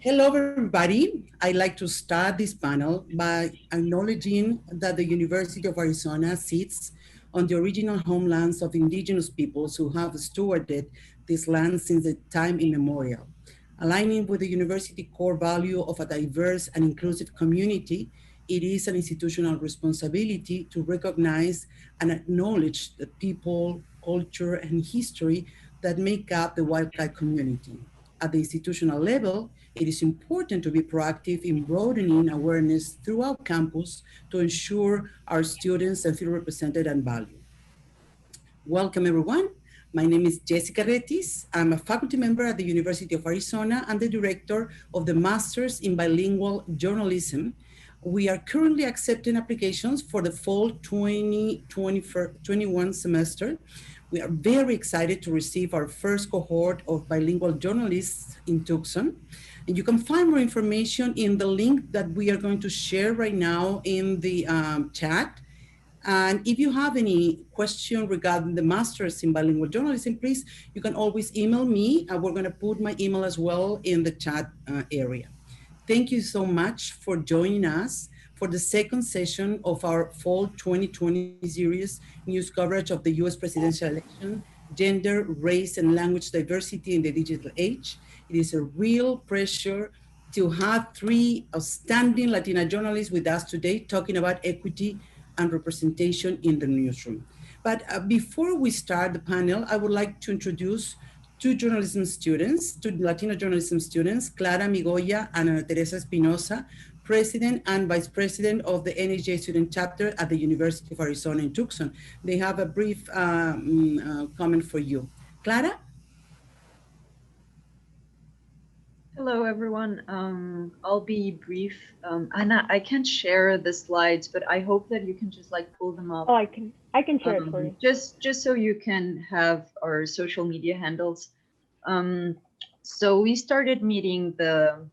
Hello, everybody. I'd like to start this panel by acknowledging that the University of Arizona sits on the original homelands of indigenous peoples who have stewarded this land since the time immemorial. Aligning with the university core value of a diverse and inclusive community, it is an institutional responsibility to recognize and acknowledge the people, culture, and history that make up the Wildcat community. At the institutional level, it is important to be proactive in broadening awareness throughout campus to ensure our students feel represented and valued. Welcome, everyone. My name is Jessica Retis. I'm a faculty member at the University of Arizona and the director of the Masters in Bilingual Journalism. We are currently accepting applications for the fall 2021 semester. We are very excited to receive our first cohort of bilingual journalists in Tucson. And you can find more information in the link that we are going to share right now in the chat. And if you have any question regarding the Masters in Bilingual Journalism, please, you can always email me. We're going to put my email as well in the chat area. Thank you so much for joining us for the second session of our fall 2020 series, news coverage of the US presidential election, gender, race, and language diversity in the digital age. It is a real pleasure to have three outstanding Latina journalists with us today talking about equity and representation in the newsroom. But before we start the panel, I would like to introduce two Latina journalism students, Clara Migoya and Ana Teresa Espinosa, President and Vice President of the NHJ Student Chapter at the University of Arizona in Tucson. They have a brief comment for you. Clara? Hello, everyone. I'll be brief. Anna, I can't share the slides, but I hope that you can just like pull them up. Oh, I can share it for you. Just so you can have our social media handles. So we started meeting the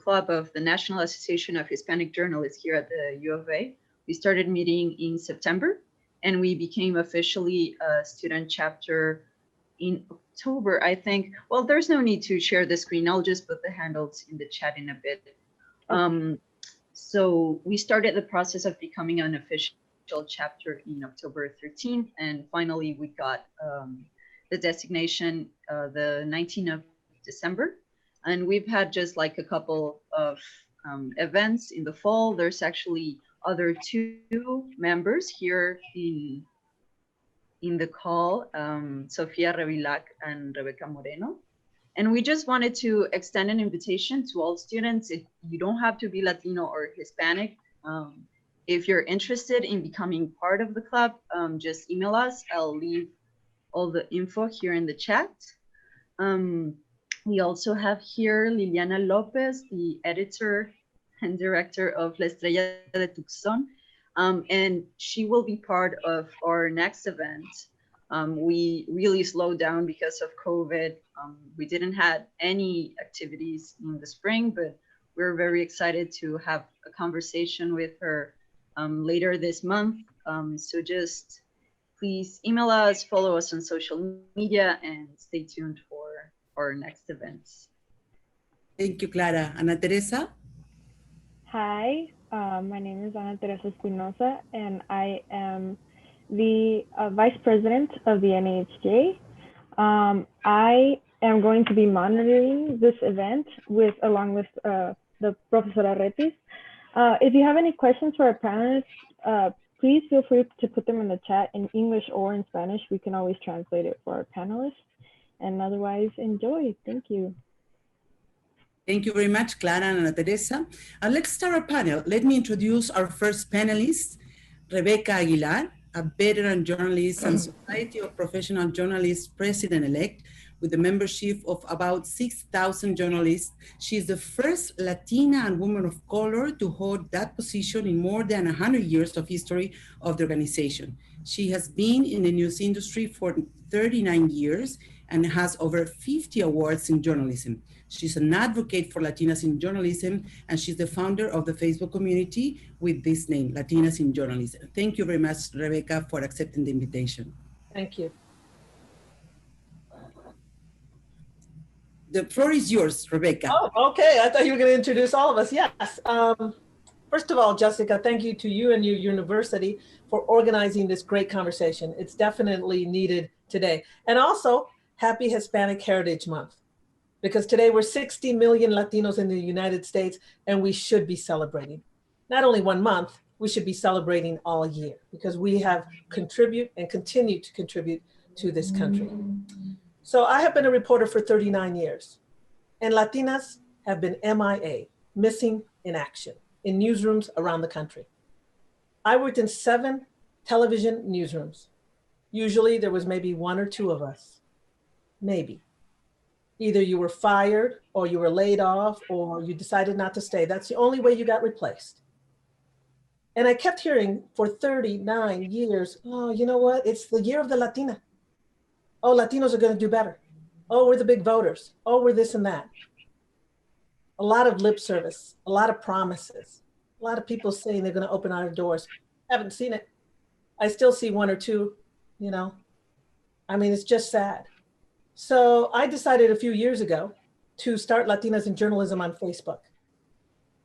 club of the National Association of Hispanic Journalists here at the U of A. We started meeting in September, and we became officially a student chapter in October, I think. Well, there's no need to share the screen. I'll just put the handles in the chat in a bit. So we started the process of becoming an official chapter in October 13th, and finally we got the designation the 19th of December. And we've had just like a couple of events in the fall. There's actually other two members here in the call, Sofia Revillac and Rebecca Moreno. And we just wanted to extend an invitation to all students. You don't have to be Latino or Hispanic. If you're interested in becoming part of the club, just email us. I'll leave all the info here in the chat. We also have here Liliana Lopez, the editor and director of La Estrella de Tucson. And she will be part of our next event. We really slowed down because of COVID. We didn't have any activities in the spring, but we're very excited to have a conversation with her later this month. So just please email us, follow us on social media, and stay tuned for our next events. Thank you, Clara. Ana Teresa? Hi, my name is Ana Teresa Espinosa, and I am the Vice President of the NHJ. I am going to be monitoring this event along with the Professora Retis. If you have any questions for our panelists, please feel free to put them in the chat in English or in Spanish. We can always translate it for our panelists. And otherwise, enjoy. Thank you. Thank you very much, Clara and Ana Teresa. And let's start our panel. Let me introduce our first panelist, Rebecca Aguilar, a veteran journalist and Society of Professional Journalists president-elect with a membership of about 6,000 journalists. She is the first Latina and woman of color to hold that position in more than 100 years of history of the organization. She has been in the news industry for 39 years and has over 50 awards in journalism. She's an advocate for Latinas in journalism, and she's the founder of the Facebook community with this name, Latinas in Journalism. Thank you very much, Rebecca, for accepting the invitation. Thank you. The floor is yours, Rebecca. Oh, okay. I thought you were going to introduce all of us. Yes. First of all, Jessica, thank you to you and your university for organizing this great conversation. It's definitely needed today. And also, happy Hispanic Heritage Month, because today we're 60 million Latinos in the United States, and we should be celebrating. Not only 1 month, we should be celebrating all year, because we have contribute and continue to contribute to this country. So I have been a reporter for 39 years, and Latinas have been MIA, missing in action, in newsrooms around the country. I worked in 7 television newsrooms. Usually there was maybe 1 or 2 of us, maybe. Either you were fired or you were laid off or you decided not to stay. That's the only way you got replaced. And I kept hearing for 39 years, oh, you know what? It's the year of the Latina. Oh, Latinos are going to do better. Oh, we're the big voters. Oh, we're this and that. A lot of lip service, a lot of promises, a lot of people saying they're going to open our doors. Haven't seen it. I still see 1 or 2, you know. I mean, it's just sad. So I decided a few years ago to start Latinas in Journalism on Facebook.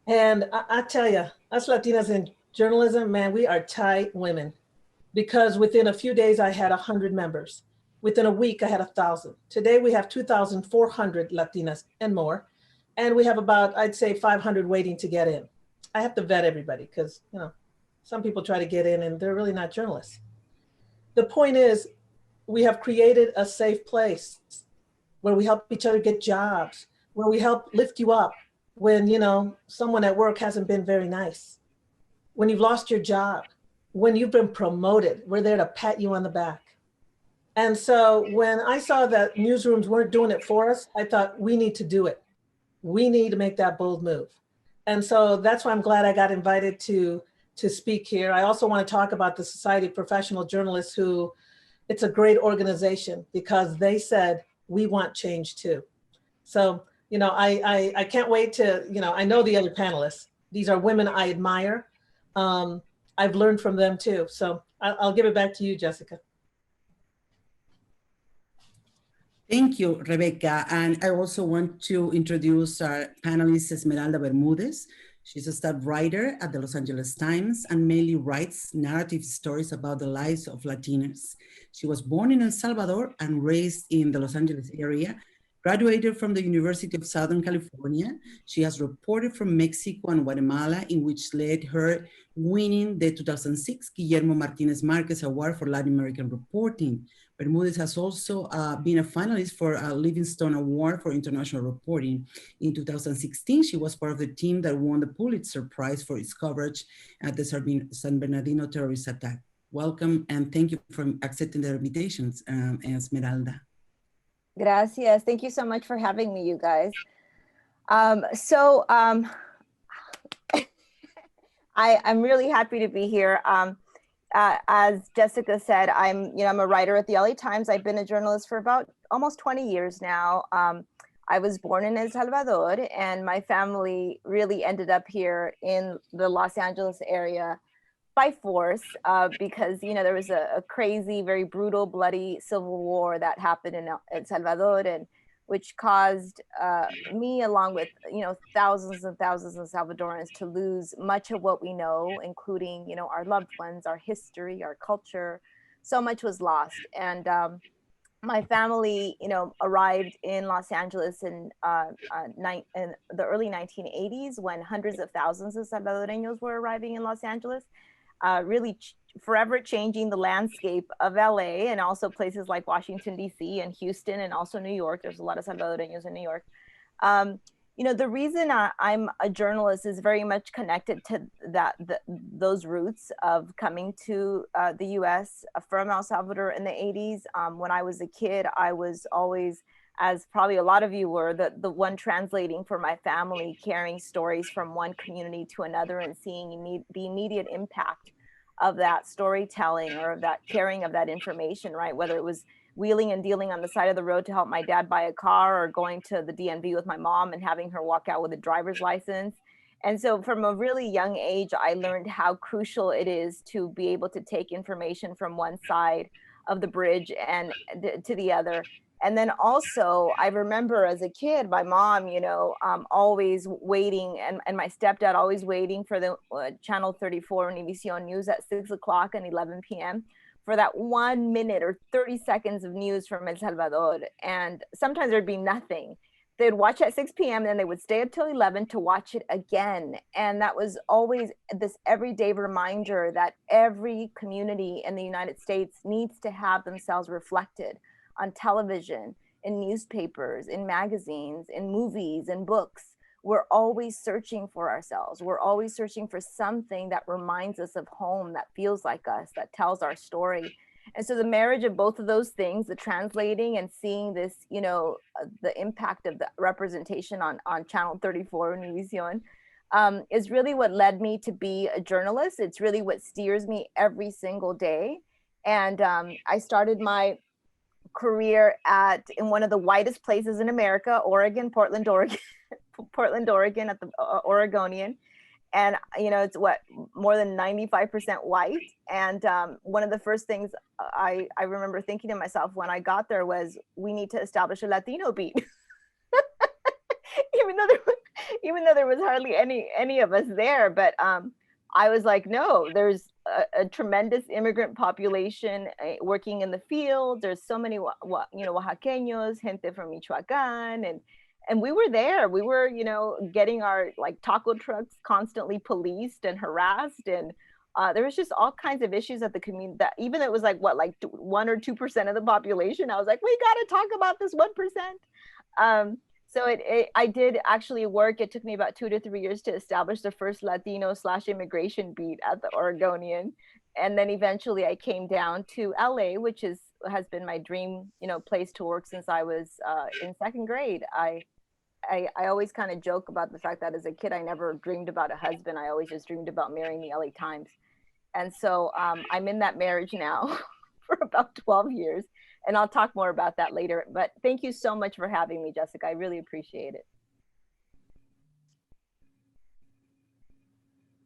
And I tell you, us Latinas in journalism, man, we are tight women, because within a few days I had 100 members. Within a week, I had 1,000. Today, we have 2,400 Latinas and more. And we have about, I'd say, 500 waiting to get in. I have to vet everybody because, you know, some people try to get in and they're really not journalists. The point is, we have created a safe place where we help each other get jobs, where we help lift you up when, you know, someone at work hasn't been very nice, when you've lost your job, when you've been promoted, we're there to pat you on the back. And so when I saw that newsrooms weren't doing it for us, I thought we need to do it. We need to make that bold move. And so that's why I'm glad I got invited to speak here. I also want to talk about the Society of Professional Journalists, who, it's a great organization because they said, we want change too. So, you know, I can't wait to, you know, I know the other panelists. These are women I admire. I've learned from them too. So I'll give it back to you, Jessica. Thank you, Rebecca. And I also want to introduce our panelist, Esmeralda Bermudez. She's a staff writer at the Los Angeles Times and mainly writes narrative stories about the lives of Latinas. She was born in El Salvador and raised in the Los Angeles area, graduated from the University of Southern California. She has reported from Mexico and Guatemala, in which led her winning the 2006 Guillermo Martinez-Marquez Award for Latin American reporting. Bermudez has also been a finalist for a Livingston Award for international reporting. In 2016, she was part of the team that won the Pulitzer Prize for its coverage at the San Bernardino terrorist attack. Welcome, and thank you for accepting the invitations, Esmeralda. Gracias. Thank you so much for having me, you guys. I'm really happy to be here. As Jessica said, I'm a writer at the LA Times. I've been a journalist for about almost 20 years now. I was born in El Salvador, and my family really ended up here in the Los Angeles area by force, because, you know, there was a crazy, very brutal, bloody civil war that happened in El Salvador, and which caused me, along with, you know, thousands and thousands of Salvadorans, to lose much of what we know, including, you know, our loved ones, our history, our culture. So much was lost. And my family, you know, arrived in Los Angeles in the early 1980s, when hundreds of thousands of Salvadoreños were arriving in Los Angeles, really forever changing the landscape of LA, and also places like Washington, D.C. and Houston, and also New York. There's a lot of Salvadoreños in New York. You know, the reason I'm a journalist is very much connected to those roots of coming to the U.S. from El Salvador in the 80s. When I was a kid, I was always, as probably a lot of you were, the one translating for my family, carrying stories from one community to another and seeing the immediate impact of that storytelling, or of that carrying of that information, right? Whether it was wheeling and dealing on the side of the road to help my dad buy a car, or going to the DMV with my mom and having her walk out with a driver's license. And so from a really young age, I learned how crucial it is to be able to take information from one side of the bridge and to the other, And then also, I remember as a kid, my mom, always waiting, and my stepdad always waiting for the Channel 34 Univision News at 6 o'clock and 11 p.m. for that 1 minute or 30 seconds of news from El Salvador. And sometimes there'd be nothing. They'd watch at 6 p.m. and then they would stay until 11 to watch it again. And that was always this everyday reminder that every community in the United States needs to have themselves reflected on television, in newspapers, in magazines, in movies, in books. We're always searching for ourselves. We're always searching for something that reminds us of home, that feels like us, that tells our story. And so the marriage of both of those things, the translating and seeing this, the impact of the representation on Channel 34 Univision, is really what led me to be a journalist. It's really what steers me every single day. And I started my career in one of the whitest places in America, Portland, Oregon, at the Oregonian. And, it's more than 95% white. And one of the first things I remember thinking to myself when I got there was, we need to establish a Latino beat. even though there was hardly any of us there, but I was like, no, there's a tremendous immigrant population working in the field. There's so many, Oaxaqueños, gente from Michoacán, and we were there. We were, getting our taco trucks constantly policed and harassed, and there was just all kinds of issues at the community. That even it was 1 or 2% of the population. I was like, we got to talk about this 1%. So I did actually work. It took me about 2 to 3 years to establish the first Latino/immigration beat at the Oregonian. And then eventually I came down to LA, which has been my dream, place to work since I was in second grade. I always kind of joke about the fact that as a kid, I never dreamed about a husband. I always just dreamed about marrying the LA Times. And so I'm in that marriage now for about 12 years. And I'll talk more about that later. But thank you so much for having me, Jessica. I really appreciate it.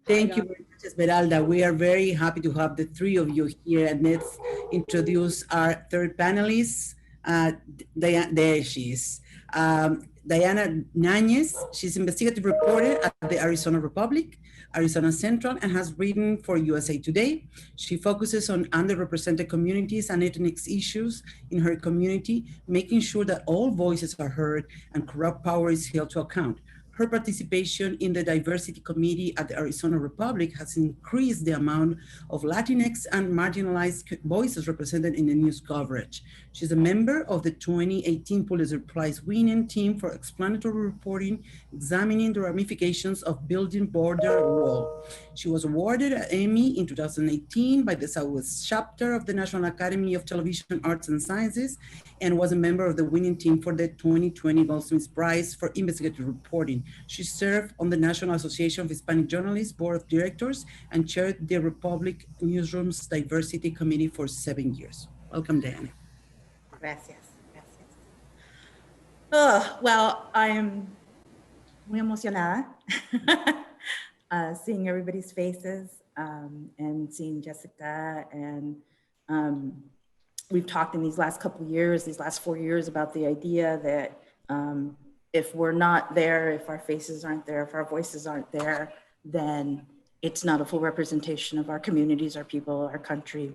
Thank you very much, Esmeralda. We are very happy to have the three of you here. And let's introduce our third panelist. There she is. Dianna Náñez. She's investigative reporter at the Arizona Republic, AZCentral, and has written for USA Today. She focuses on underrepresented communities and ethnic issues in her community, making sure that all voices are heard and corrupt power is held to account. Her participation in the Diversity Committee at the Arizona Republic has increased the amount of Latinx and marginalized voices represented in the news coverage. She's a member of the 2018 Pulitzer Prize-winning team for explanatory reporting, examining the ramifications of building border wall. She was awarded an Emmy in 2018 by the Southwest chapter of the National Academy of Television Arts and Sciences, and was a member of the winning team for the 2020 Goldsmith Prize for investigative reporting. She served on the National Association of Hispanic Journalists Board of Directors and chaired the Republic Newsroom's Diversity Committee for 7 years. Welcome, Dianna. Gracias. Oh, well, I am muy emocionada seeing everybody's faces and seeing Jessica. And we've talked in these last couple of years, these last 4 years, about the idea that if we're not there, if our faces aren't there, if our voices aren't there, then it's not a full representation of our communities, our people, our country.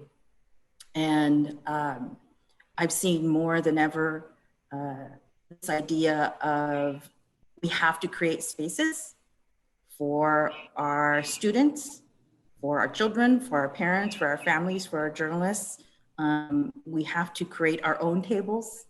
And I've seen more than ever this idea of we have to create spaces for our students, for our children, for our parents, for our families, for our journalists. We have to create our own tables,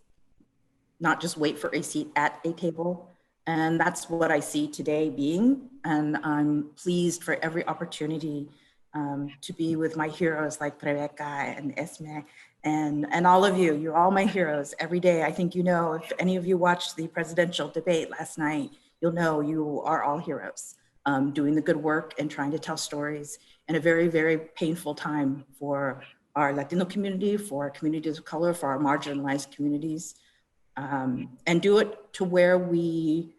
not just wait for a seat at a table. And that's what I see today being. And I'm pleased for every opportunity to be with my heroes like Rebecca and Esme and all of you. You're all my heroes every day. I think, if any of you watched the presidential debate last night, you'll know you are all heroes, doing the good work and trying to tell stories in a very, very painful time for our Latino community, for our communities of color, for our marginalized communities, and do it to where we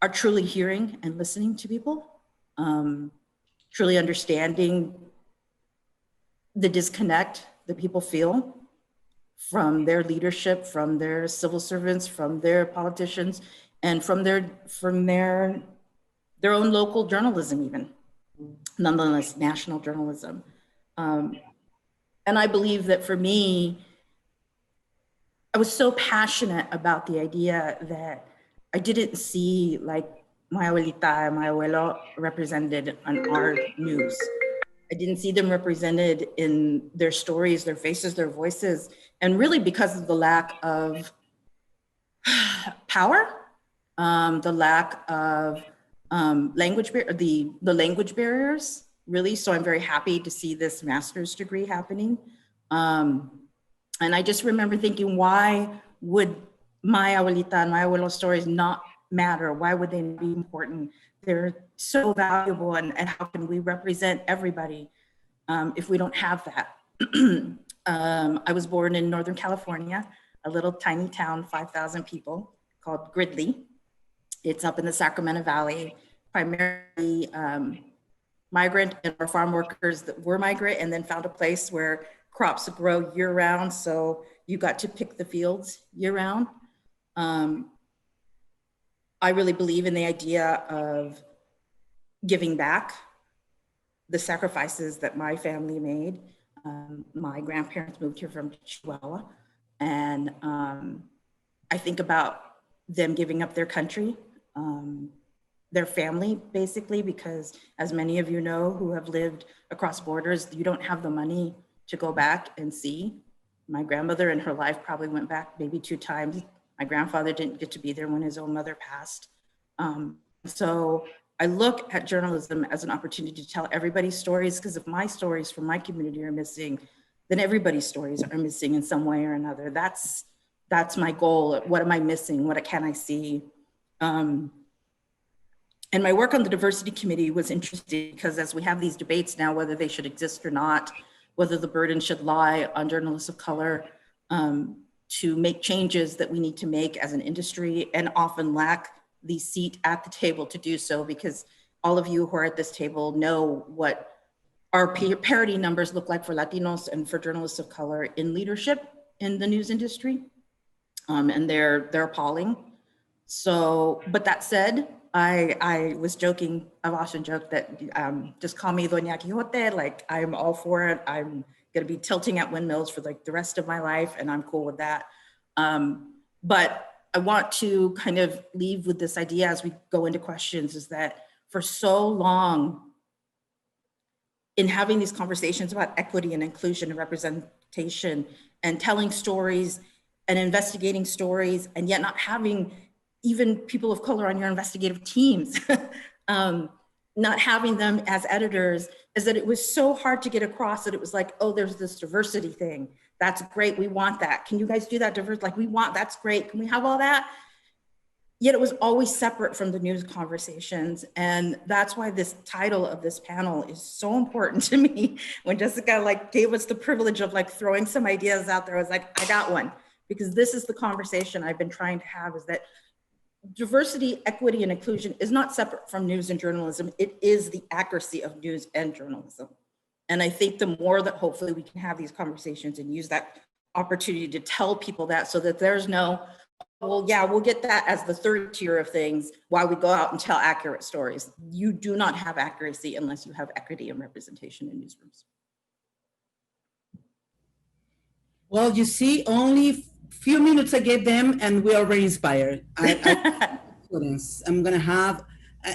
are truly hearing and listening to people, truly understanding the disconnect that people feel from their leadership, from their civil servants, from their politicians, and from their own local journalism, even, nonetheless, national journalism. And I believe that for me, I was so passionate about the idea that I didn't see like my abuelita and my abuelo represented on our news. I didn't see them represented in their stories, their faces, their voices, and really because of the lack of power, the lack of language barriers, really. So I'm very happy to see this master's degree happening. And I just remember thinking, why would my abuelita and my abuelo's stories not matter? Why would they be important? They're so valuable, and how can we represent everybody if we don't have that? I was born in Northern California, a little tiny town, 5,000 people, called Gridley. It's up in the Sacramento Valley, primarily migrant and farm workers that were migrant and then found a place where crops grow year round. So you got to pick the fields year round. I really believe in the idea of giving back the sacrifices that my family made. My grandparents moved here from Chihuahua, and I think about them giving up their country, their family, basically, because as many of you know who have lived across borders, you don't have the money to go back and see. My grandmother in her life probably went back maybe 2 times. My grandfather didn't get to be there when his own mother passed. So I look at journalism as an opportunity to tell everybody's stories, because if my stories from my community are missing, then everybody's stories are missing in some way or another. That's my goal. What am I missing? What can I see? And my work on the diversity committee was interesting because as we have these debates now, whether they should exist or not, whether the burden should lie on journalists of color to make changes that we need to make as an industry, and often lack the seat at the table to do so, because all of you who are at this table know what our parity numbers look like for Latinos and for journalists of color in leadership in the news industry. And they're appalling. So, but that said, I was joking, I've often joked that just call me Doña Quixote, like I'm all for it. I'm gonna be tilting at windmills for like the rest of my life, and I'm cool with that. But I want to kind of leave with this idea as we go into questions, is that for so long in having these conversations about equity and inclusion and representation and telling stories and investigating stories, and yet not having even people of color on your investigative teams, not having them as editors, is that it was so hard to get across that it was like, oh, there's this diversity thing. That's great, we want that. Can you guys do that diverse? Like we want, that's great, can we have all that? Yet it was always separate from the news conversations. And that's why this title of this panel is so important to me. When Jessica like gave us the privilege of like throwing some ideas out there, I was like, I got one. Because this is the conversation I've been trying to have, is that diversity, equity, and inclusion is not separate from news and journalism. It is the accuracy of news and journalism. And I think the more that hopefully we can have these conversations and use that opportunity to tell people that, so that there's no, well, yeah, we'll get that as the third tier of things while we go out and tell accurate stories. You do not have accuracy unless you have equity and representation in newsrooms. Well, you see, only few minutes I gave them and we're already inspired. I'm gonna have,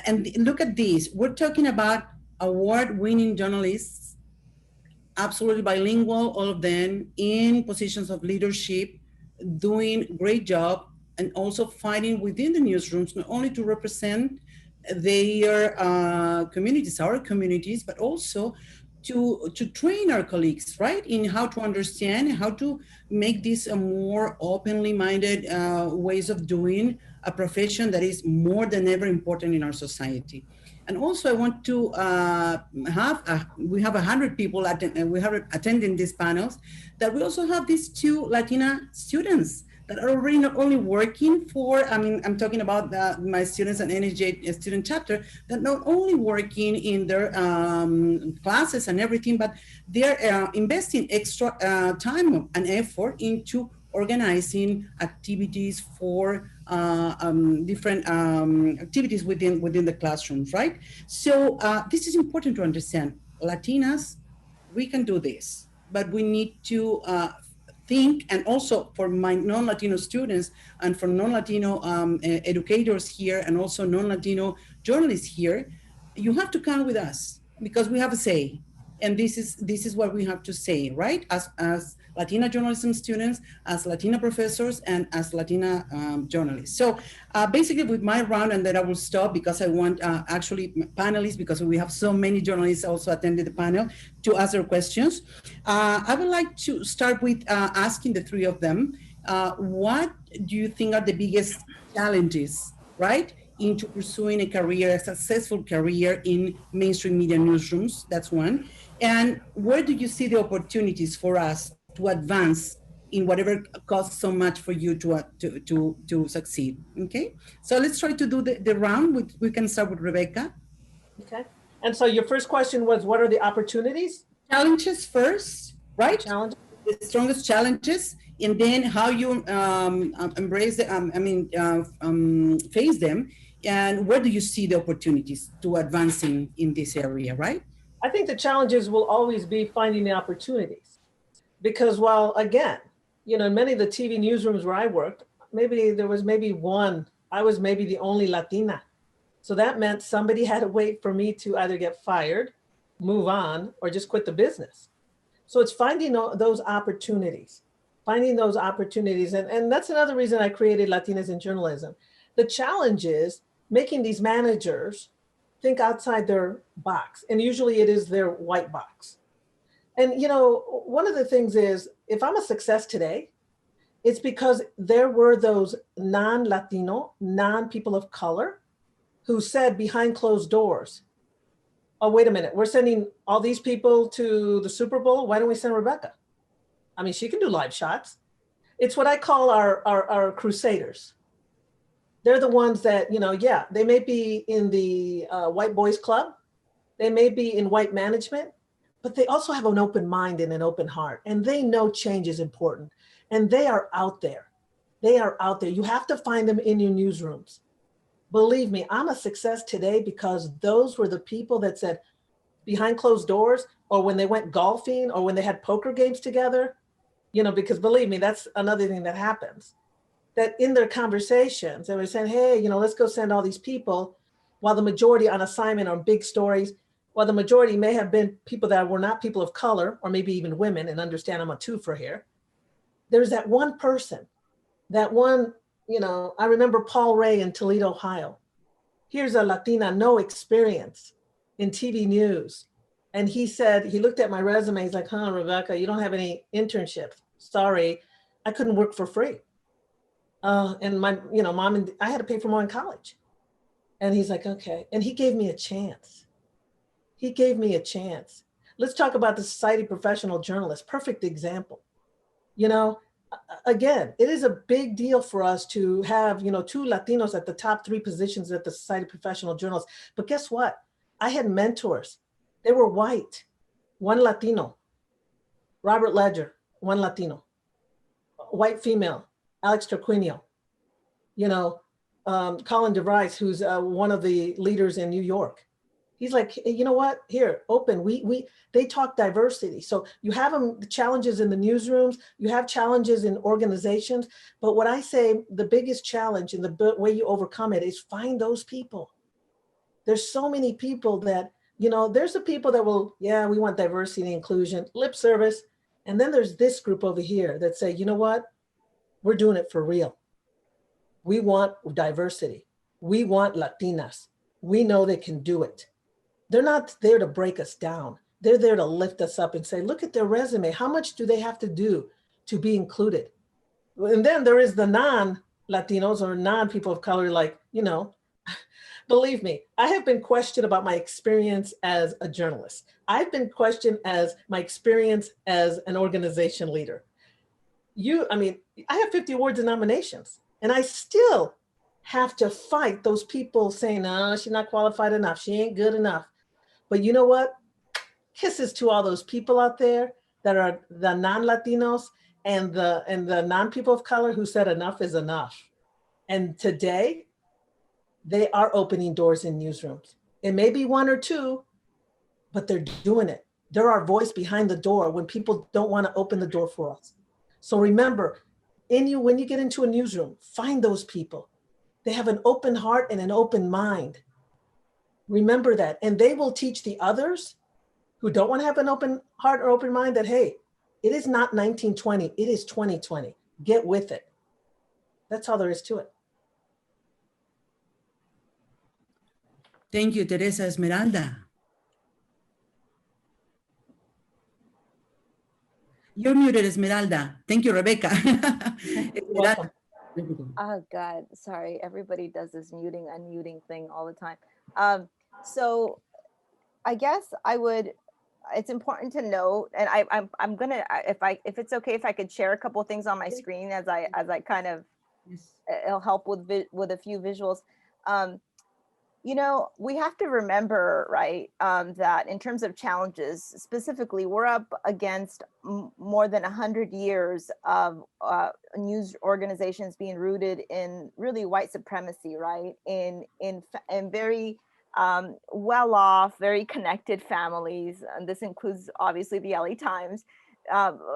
and look at this, we're talking about award-winning journalists, absolutely bilingual, all of them in positions of leadership, doing great job, and also fighting within the newsrooms, not only to represent their communities, our communities, but also to train our colleagues, right, in how to understand, how to make this a more openly minded ways of doing a profession that is more than ever important in our society. And also I want to we have 100 people attending these panels, that we also have these 2 Latina students that are already not only working for, I mean, I'm talking about my students and NHJ student chapter, that not only working in their classes and everything, but they're investing extra time and effort into organizing activities for different activities within the classrooms, right? So this is important to understand. Latinas, we can do this, but we need to think, and also for my non-Latino students and for non-Latino educators here, and also non-Latino journalists here, you have to come with us because we have a say. And this is what we have to say, right? As Latina journalism students, as Latina professors, and as Latina journalists. So basically with my round, and then I will stop because I want actually panelists, because we have so many journalists also attended the panel, to ask their questions. I would like to start with asking the three of them, what do you think are the biggest challenges, right, into pursuing a career, a successful career in mainstream media newsrooms? That's one. And where do you see the opportunities for us to advance in whatever costs so much for you to succeed? Okay, so let's try to do the round. We can start with Rebecca. Okay, and so your first question was, what are the opportunities? Challenges first, right? Challenges. The strongest challenges, and then how you embrace them, face them, and where do you see the opportunities to advancing in this area, right? I think the challenges will always be finding the opportunities, because while, again, you know, in many of the TV newsrooms where I worked, maybe there was one, I was maybe the only Latina. So that meant somebody had to wait for me to either get fired, move on, or just quit the business. So it's finding those opportunities, And that's another reason I created Latinas in Journalism. The challenge is making these managers think outside their box. And usually it is their white box. And, you know, one of the things is, if I'm a success today, it's because there were those non-Latino, non-people of color who said behind closed doors, oh, wait a minute, we're sending all these people to the Super Bowl. Why don't we send Rebecca? I mean, she can do live shots. It's what I call our crusaders. They're the ones that, you know, yeah, they may be in the white boys club. They may be in white management, but they also have an open mind and an open heart. And they know change is important. And they are out there. They are out there. You have to find them in your newsrooms. Believe me, I'm a success today because those were the people that said behind closed doors, or when they went golfing, or when they had poker games together, you know, because believe me, that's another thing that happens. That in their conversations, they were saying, hey, you know, let's go send all these people, while the majority on assignment on big stories, while the majority may have been people that were not people of color, or maybe even women, and understand I'm a twofer here. There's that one person, that one, you know, I remember Paul Ray in Toledo, Ohio. Here's a Latina, no experience in TV news. And he said, he looked at my resume, he's like, huh, Rebecca, you don't have any internships. Sorry, I couldn't work for free. And my, you know, mom and I had to pay for more in college. And he's like, okay. And he gave me a chance. He gave me a chance. Let's talk about the Society of Professional Journalists. Perfect example. You know, again, it is a big deal for us to have, you know, 2 Latinos at the top 3 positions at the Society of Professional Journalists. But guess what? I had mentors. They were white, 1 Latino. Robert Ledger, 1 Latino. White female, Alex Turquino. You know, Colin DeVries, who's one of the leaders in New York. He's like, hey, you know what? Here, open. They talk diversity. So you have the challenges in the newsrooms, you have challenges in organizations. But what I say, the biggest challenge and the way you overcome it is find those people. There's so many people that, you know, there's the people that will, yeah, we want diversity and inclusion, lip service. And then there's this group over here that say, you know what? We're doing it for real. We want diversity. We want Latinas. We know they can do it. They're not there to break us down. They're there to lift us up and say, look at their resume. How much do they have to do to be included? And then there is the non-Latinos or non-people of color, like, you know, believe me, I have been questioned about my experience as a journalist. I've been questioned as my experience as an organization leader. I mean, I have 50 awards and nominations, and I still have to fight those people saying, no, she's not qualified enough. She ain't good enough. But you know what? Kisses to all those people out there that are the non-Latinos and the non-people of color who said enough is enough. And today, they are opening doors in newsrooms. It may be one or two, but they're doing it. They're our voice behind the door when people don't want to open the door for us. So remember, when you get into a newsroom, find those people. They have an open heart and an open mind. Remember that. And they will teach the others who don't want to have an open heart or open mind that, hey, it is not 1920, it is 2020. Get with it. That's all there is to it. Thank you, Teresa. Esmeralda. You're muted, Esmeralda. Thank you, Rebecca. Esmeralda. Oh God, sorry. Everybody does this muting, unmuting thing all the time. So I guess it's important to note, and I'm gonna, if it's okay, if I could share a couple of things on my screen as I kind of, it'll help with a few visuals. You know, we have to remember, right, that in terms of challenges, specifically, we're up against more than 100 years of news organizations being rooted in really white supremacy, right? In very well-off, very connected families. And this includes obviously the LA Times,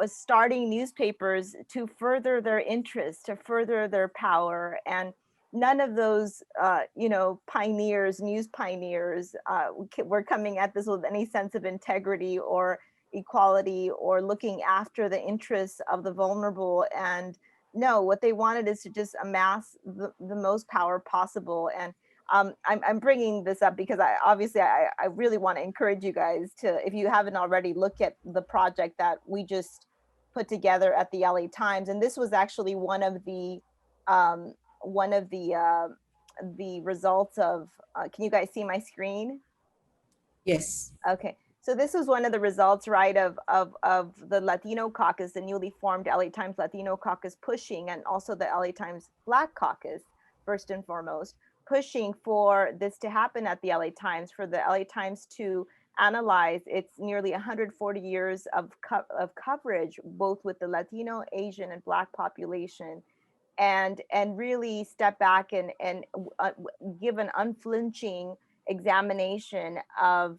starting newspapers to further their interests, to further their power. And none of those, pioneers, news pioneers, were coming at this with any sense of integrity or equality or looking after the interests of the vulnerable. And no, what they wanted is to just amass the most power possible. And I'm bringing this up because I really want to encourage you guys to, if you haven't already, look at the project that we just put together at the LA Times. And this was actually one of the results of, can you guys see my screen? Yes. Okay, so this was one of the results, right, of the Latino caucus, the newly formed LA Times Latino caucus pushing, and also the LA Times Black caucus, first and foremost, pushing for this to happen at the LA Times, for the LA Times to analyze its nearly 140 years of coverage, both with the Latino, Asian, and Black population, and really step back and give an unflinching examination of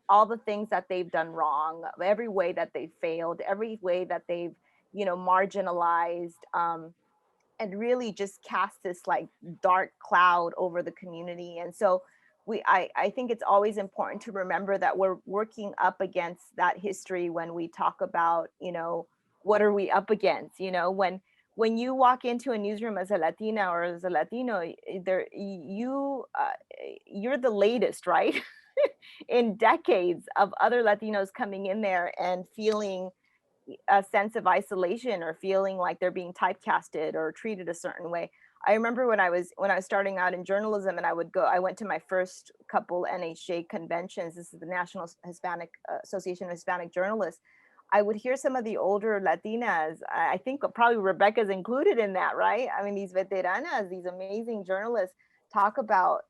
all the things that they've done wrong, every way that they've failed, every way that they've, marginalized, and really just cast this like dark cloud over the community. And so I think it's always important to remember that we're working up against that history when we talk about, what are we up against? When you walk into a newsroom as a Latina or as a Latino, you're the latest, right? In decades of other Latinos coming in there and feeling a sense of isolation or feeling like they're being typecasted or treated a certain way. I remember when I was starting out in journalism, and I went to my first couple NHJ conventions. This is the National Hispanic Association of Hispanic Journalists. I would hear some of the older Latinas, I think probably Rebecca's included in that, right? I mean, these veteranas, these amazing journalists talk about,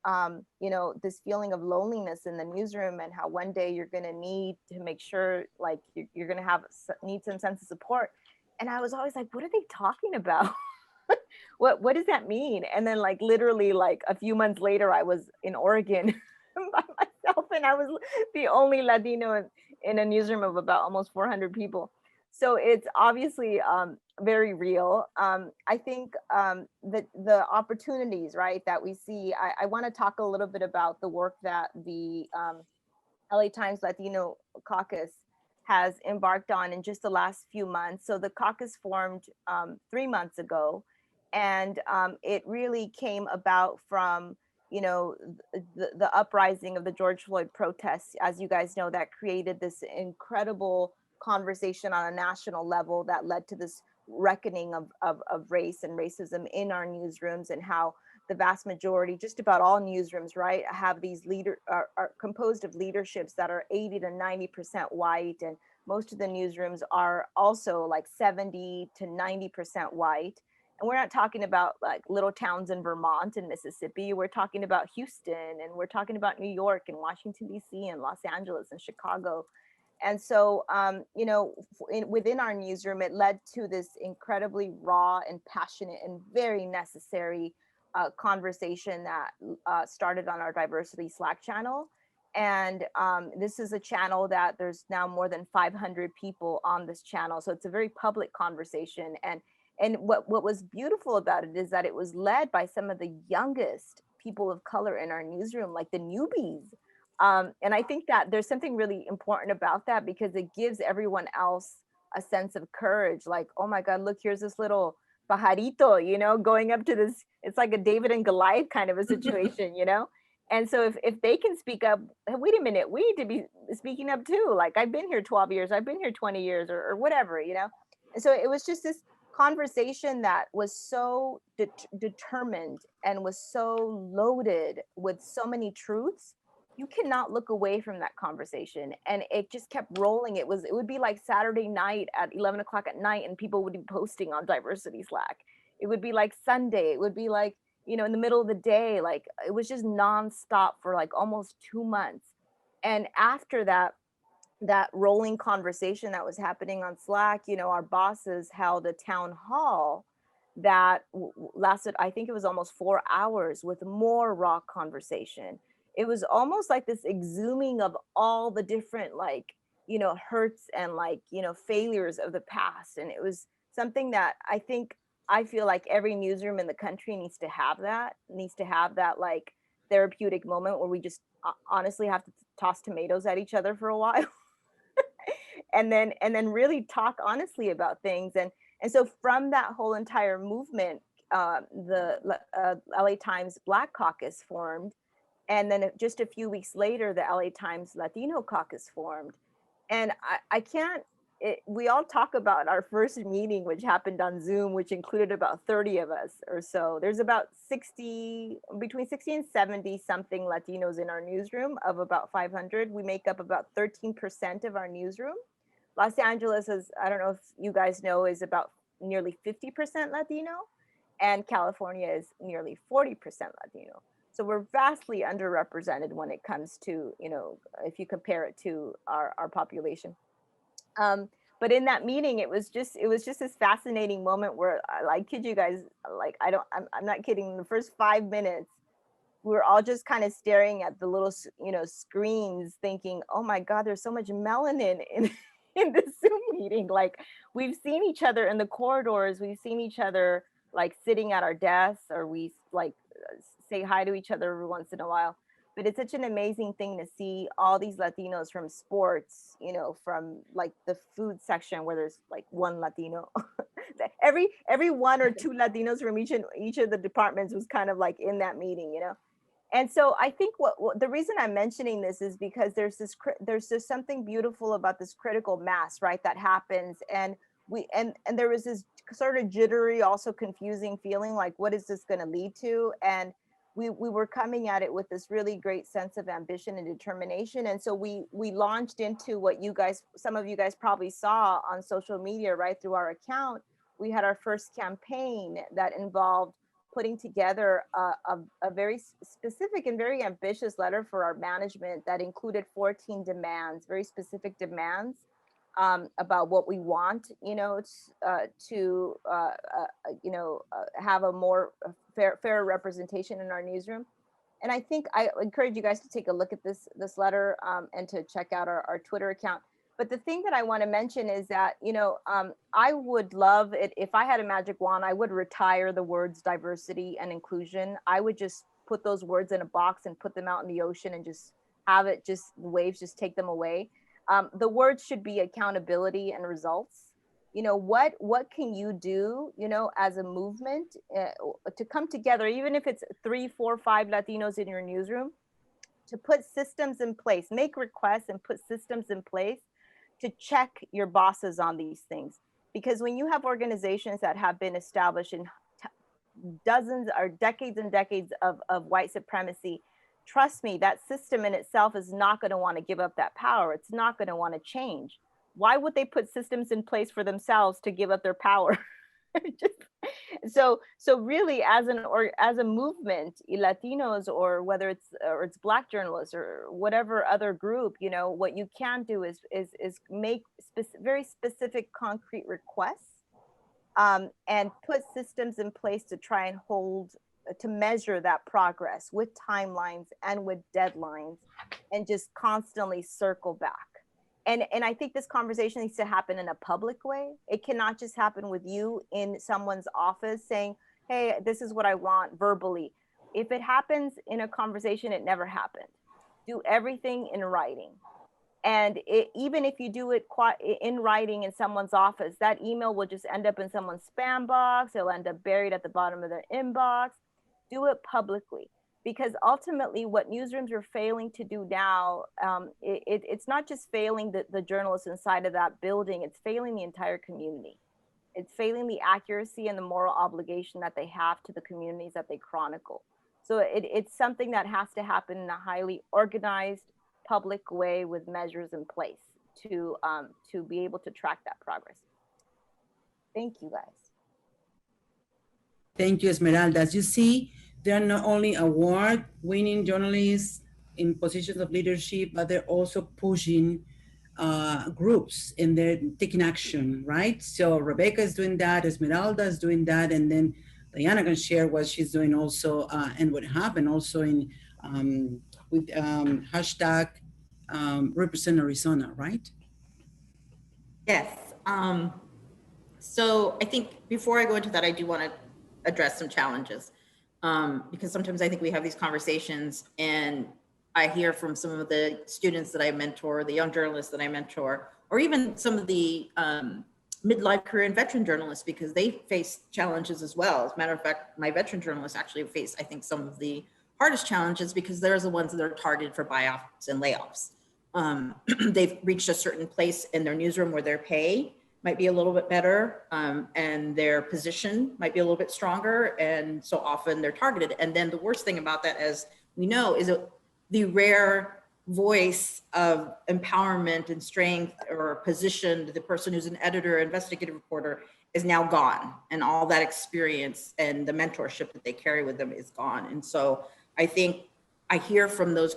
this feeling of loneliness in the newsroom, and how one day you're going to need to make sure, like, you're going to need some sense of support. And I was always like, what are they talking about? What does that mean? And then like literally like a few months later, I was in Oregon by myself, and I was the only Latino in a newsroom of about almost 400 people. So it's obviously very real. I think that the opportunities, right, that we see, I want to talk a little bit about the work that the LA Times Latino Caucus has embarked on in just the last few months. So the caucus formed 3 months ago, and it really came about from the uprising of the George Floyd protests, as you guys know, that created this incredible conversation on a national level that led to this reckoning of race and racism in our newsrooms, and how the vast majority, just about all newsrooms, right, have these are composed of leaderships that are 80 to 90% white, and most of the newsrooms are also like 70 to 90% white. And we're not talking about like little towns in Vermont and Mississippi. We're talking about Houston, and we're talking about New York and Washington, D.C. and Los Angeles and Chicago. And so, you know, within our newsroom, it led to this incredibly raw and passionate and very necessary conversation that started on our diversity Slack channel. And this is a channel that there's now more than 500 people on this channel. So it's a very public conversation. And what was beautiful about it is that it was led by some of the youngest people of color in our newsroom, like the newbies. And I think that there's something really important about that, because it gives everyone else a sense of courage. Like, oh my God, look, here's this little pajarito, you know, going up to this, it's like a David and Goliath kind of a situation, you know? And so if they can speak up, wait a minute, we need to be speaking up too. Like, I've been here 12 years, I've been here 20 years or whatever, you know? And so it was just this conversation that was so determined and was so loaded with so many truths. You cannot look away from that conversation. And it just kept rolling. It would be like Saturday night at 11 o'clock at night, and people would be posting on diversity Slack. It would be like Sunday. It would be like, you know, in the middle of the day. Like, it was just nonstop for like almost 2 months. And after that rolling conversation that was happening on Slack, you know, our bosses held a town hall that lasted, I think it was almost 4 hours, with more raw conversation. It was almost like this exhuming of all the different, like, you know, hurts and, like, you know, failures of the past. And it was something that I feel like every newsroom in the country needs to have that like therapeutic moment where we just honestly have to toss tomatoes at each other for a while. and then really talk honestly about things. And so from that whole entire movement, the LA Times Black Caucus formed. And then just a few weeks later, the LA Times Latino Caucus formed. And we all talk about our first meeting, which happened on Zoom, which included about 30 of us or so. There's about between 60 and 70 something Latinos in our newsroom of about 500. We make up about 13% of our newsroom. Los Angeles is, I don't know if you guys know, is about nearly 50% Latino, and California is nearly 40% Latino. So we're vastly underrepresented when it comes to, you know, if you compare it to our population. But in that meeting, it was just this fascinating moment where, I kid you guys, like, I'm not kidding. In the first 5 minutes, we were all just kind of staring at the little, you know, screens, thinking, oh my God, there's so much melanin in this Zoom meeting. Like, we've seen each other in the corridors, we've seen each other like sitting at our desks, or we like say hi to each other every once in a while. But it's such an amazing thing to see all these Latinos from sports, you know, from like the food section where there's like one Latino. every 1 or 2 Latinos from each of the departments was kind of like in that meeting, you know. And so I think what the reason I'm mentioning this is because there's just something beautiful about this critical mass, right, that happens. And there was this sort of jittery, also confusing feeling, like, what is this going to lead to? And we were coming at it with this really great sense of ambition and determination. And so we launched into what some of you guys probably saw on social media, right, through our account. We had our first campaign that involved putting together a very specific and very ambitious letter for our management that included 14 demands, very specific demands about what we want, you know, to have a more fair representation in our newsroom. And I think I encourage you guys to take a look at this letter and to check out our Twitter account. But the thing that I want to mention is that, you know, I would love it if I had a magic wand. I would retire the words diversity and inclusion. I would just put those words in a box and put them out in the ocean and just have it, just waves just take them away. The words should be accountability and results. You know, what can you do, you know, as a movement to come together, even if it's 3, 4, 5 Latinos in your newsroom, to put systems in place, make requests and put systems in place to check your bosses on these things. Because when you have organizations that have been established in dozens or decades and decades of white supremacy, trust me, that system in itself is not going to want to give up that power. It's not going to want to change. Why would they put systems in place for themselves to give up their power? So really, as a movement, Latinos, or whether it's Black journalists or whatever other group, you know, what you can do is make very specific, concrete requests, and put systems in place to try and to measure that progress with timelines and with deadlines, and just constantly circle back. And I think this conversation needs to happen in a public way. It cannot just happen with you in someone's office saying, hey, this is what I want verbally. If it happens in a conversation, it never happened. Do everything in writing. And even if you do it in writing in someone's office, that email will just end up in someone's spam box. It'll end up buried at the bottom of their inbox. Do it publicly. Because ultimately what newsrooms are failing to do now, it's not just failing the journalists inside of that building, it's failing the entire community. It's failing the accuracy and the moral obligation that they have to the communities that they chronicle. So it's something that has to happen in a highly organized, public way with measures in place to be able to track that progress. Thank you, guys. Thank you, Esmeralda. As you see, they are not only award-winning journalists in positions of leadership, but they're also pushing groups, and they're taking action, right? So Rebecca is doing that, Esmeralda is doing that, and then Dianna can share what she's doing also, and what happened also in with hashtag Represent Arizona, right? Yes. So I think before I go into that, I do want to address some challenges, because sometimes I think we have these conversations and I hear from some of the students that I mentor, the young journalists that I mentor, or even some of the midlife career and veteran journalists, because they face challenges as well. As a matter of fact, my veteran journalists actually face, I think, some of the hardest challenges, because they're the ones that are targeted for buyouts and layoffs. They've reached a certain place in their newsroom where their pay might be a little bit better, and their position might be a little bit stronger, and so often they're targeted. And then the worst thing about that, as we know, is the rare voice of empowerment and strength or position, the person who's an editor, investigative reporter, is now gone, and all that experience and the mentorship that they carry with them is gone. And so I think I hear from those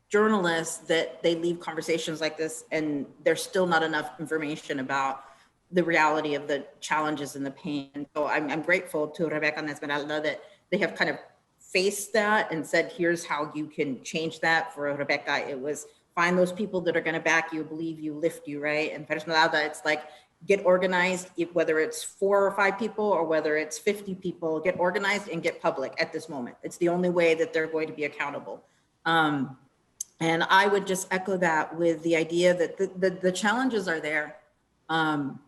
journalists that they leave conversations like this and there's still not enough information about the reality of the challenges and the pain. So I'm grateful to Rebecca and Esmeralda that they have kind of faced that and said, here's how you can change that. For Rebecca, it was find those people that are going to back you, believe you, lift you, right? And for Esmeralda, it's like, get organized, whether it's 4 or 5 people or whether it's 50 people, get organized and get public at this moment. It's the only way that they're going to be accountable. And I would just echo that with the idea that the challenges are there. In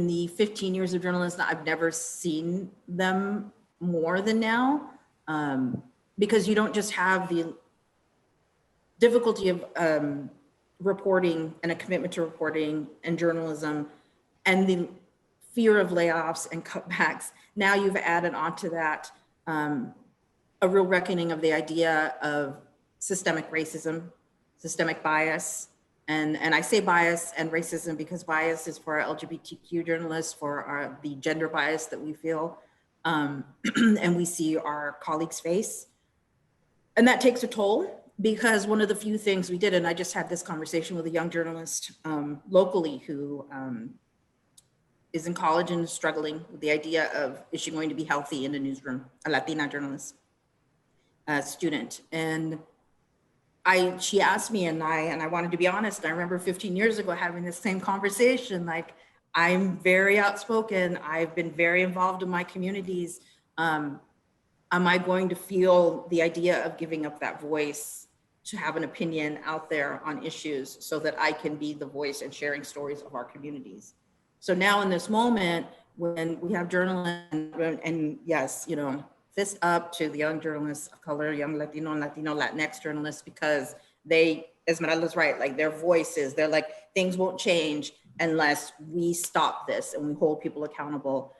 the 15 years of journalism, I've never seen them more than now, because you don't just have the difficulty of reporting and a commitment to reporting and journalism and the fear of layoffs and cutbacks. Now you've added onto that a real reckoning of the idea of systemic racism, systemic bias. And I say bias and racism because bias is for our LGBTQ journalists, for the gender bias that we feel and we see our colleagues face. And that takes a toll, because one of the few things we did, and I just had this conversation with a young journalist locally who is in college and struggling with the idea of, is she going to be healthy in the newsroom, a Latina journalist, student. And she asked me, and I wanted to be honest. I remember 15 years ago having this same conversation. Like, I'm very outspoken. I've been very involved in my communities. Am I going to feel the idea of giving up that voice to have an opinion out there on issues so that I can be the voice and sharing stories of our communities? So now in this moment, when we have journalists, and yes, you know, fist up to the young journalists of color, young Latino and Latino Latinx journalists, because they, Esmeralda's right, like their voices, they're like, things won't change unless we stop this and we hold people accountable.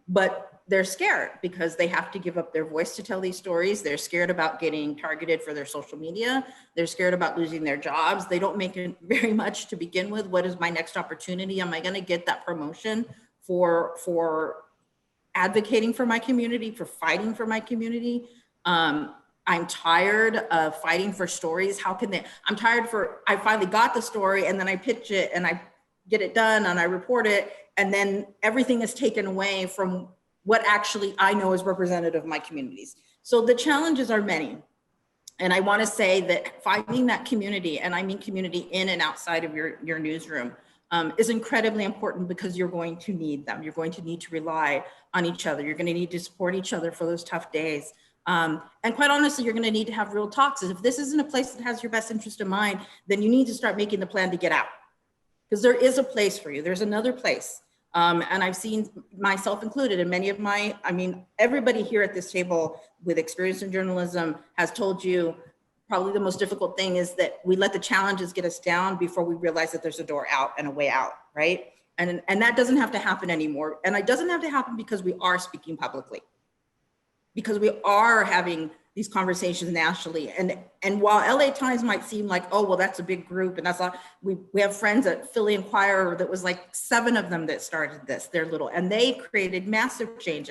But they're scared because they have to give up their voice to tell these stories. They're scared about getting targeted for their social media. They're scared about losing their jobs. They don't make it very much to begin with. What is my next opportunity? Am I going to get that promotion for advocating for my community, for fighting for my community? I'm tired of fighting for stories. How can they, I finally got the story and then I pitch it and I get it done and I report it. And then everything is taken away from what actually I know is representative of my communities. So the challenges are many. And I want to say that finding that community, and I mean community in and outside of your newsroom, is incredibly important because you're going to need them. You're going to need to rely on each other. You're going to need to support each other for those tough days. And quite honestly, you're going to need to have real talks. If this isn't a place that has your best interest in mind, then you need to start making the plan to get out. Because there is a place for you. There's another place. And I've seen, myself included, and many of everybody here at this table with experience in journalism has told you probably the most difficult thing is that we let the challenges get us down before we realize that there's a door out and a way out, right? And that doesn't have to happen anymore. And it doesn't have to happen because we are speaking publicly, because we are having these conversations nationally. And while LA Times might seem like, oh, well, that's a big group. And that's not, we have friends at Philly Inquirer that was like 7 of them that started this, they're little, and they created massive change.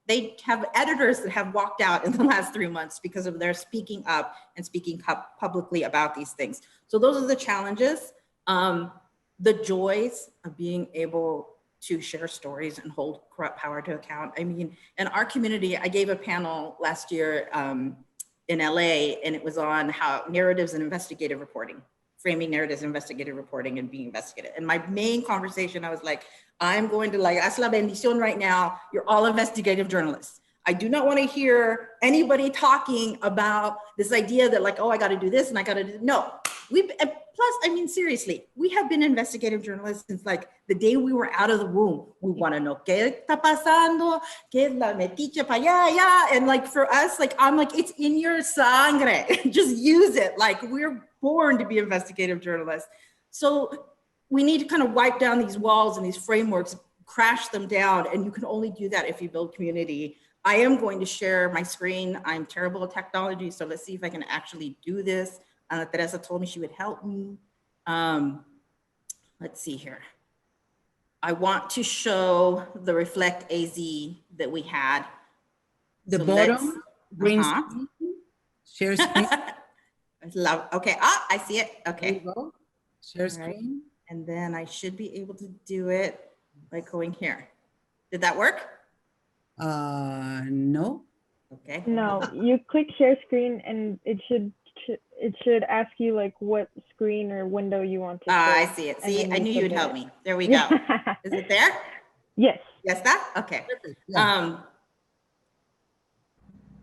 They have editors that have walked out in the last 3 months because of their speaking up and speaking publicly about these things. So those are the challenges. The joys of being able to share stories and hold corrupt power to account. I mean, in our community, I gave a panel last year in LA, and it was on how narratives and investigative reporting, framing narratives, investigative reporting, and being investigated. And my main conversation, I was like, I'm going to haz la bendición right now. You're all investigative journalists. I do not want to hear anybody talking about this idea that like, oh, I got to do this and I got to do, no. Plus, I mean, seriously, we have been investigative journalists since like the day we were out of the womb. We want to know qué está pasando, qué la metiche pa allá, yeah. And like for us, like I'm like, it's in your sangre. Just use it. Like we're born to be investigative journalists. So we need to kind of wipe down these walls and these frameworks, crash them down. And you can only do that if you build community. I am going to share my screen. I'm terrible at technology, so let's see if I can actually do this. Teresa told me she would help me. Let's see here. I want to show the Reflect AZ that we had. The so bottom, green screen, share screen. Okay, I see it, okay. There you go. Share screen. And then I should be able to do it by going here. Did that work? No. Okay. No, you click share screen and it should ask you like what screen or window you want to I see it. See, I knew you would help me. There we go. Is it there? Yes. Yes, that? Okay. Yeah.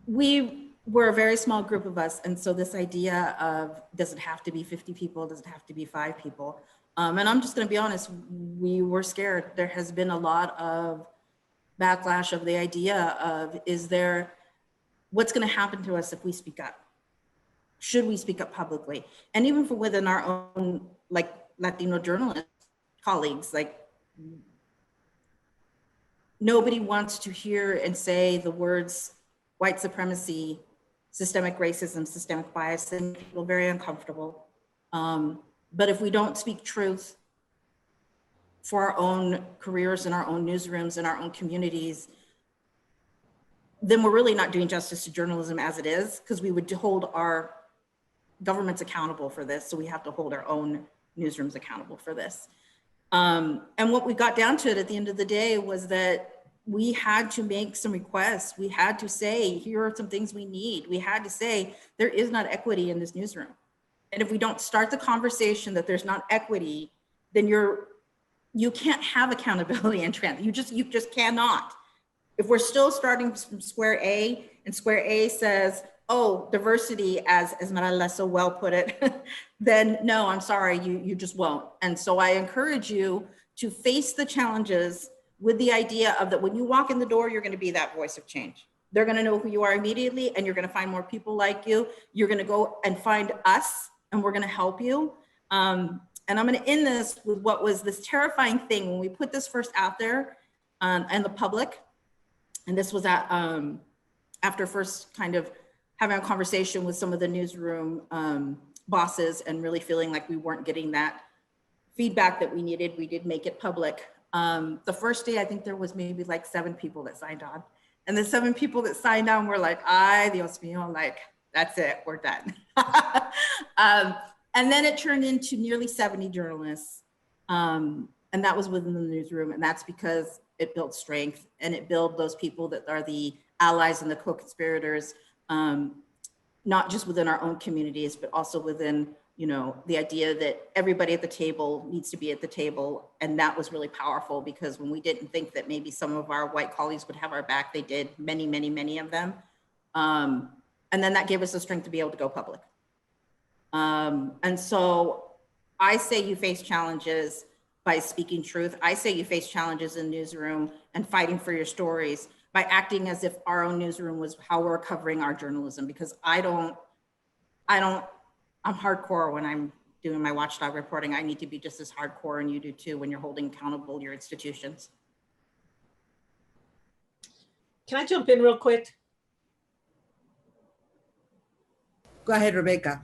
We were a very small group of us. And so this idea of, does it have to be 50 people? Does it have to be 5 people? And I'm just going to be honest, we were scared. There has been a lot of backlash of the idea of, what's going to happen to us if we speak up? Should we speak up publicly? And even for within our own, like Latino journalist colleagues, like nobody wants to hear and say the words white supremacy, systemic racism, systemic bias, and people very uncomfortable. But if we don't speak truth for our own careers in our own newsrooms, in our own communities, then we're really not doing justice to journalism as it is, because we would hold our governments accountable for this. So we have to hold our own newsrooms accountable for this. And what we got down to it at the end of the day was that we had to make some requests. We had to say, here are some things we need. We had to say, there is not equity in this newsroom. And if we don't start the conversation that there's not equity, then you can't have accountability and trans. You just cannot. If we're still starting from square A, and square A says, oh, diversity, as Esmeralda so well put it, then no, I'm sorry, you just won't. And so I encourage you to face the challenges with the idea of that when you walk in the door, you're gonna be that voice of change. They're gonna know who you are immediately, and you're gonna find more people like you. You're gonna go and find us, and we're gonna help you. And I'm gonna end this with what was this terrifying thing when we put this first out there. and the public. And this was at, after first kind of having a conversation with some of the newsroom bosses and really feeling like we weren't getting that feedback that we needed. We did make it public. The first day, I think there was maybe like 7 people that signed on. And the 7 people that signed on were like, ay, Dios mío, like, that's it, we're done. And then it turned into nearly 70 journalists. And that was within the newsroom. And that's because it built strength and it built those people that are the allies and the co-conspirators, not just within our own communities, but also within, you know, the idea that everybody at the table needs to be at the table. And that was really powerful because when we didn't think that maybe some of our white colleagues would have our back, they did, many, many, many of them. And then that gave us the strength to be able to go public. And so I say you face challenges by speaking truth. I say you face challenges in the newsroom and fighting for your stories by acting as if our own newsroom was how we're covering our journalism, because I'm hardcore when I'm doing my watchdog reporting. I need to be just as hardcore, and you do too when you're holding accountable your institutions. Can I jump in real quick? Go ahead, Rebecca.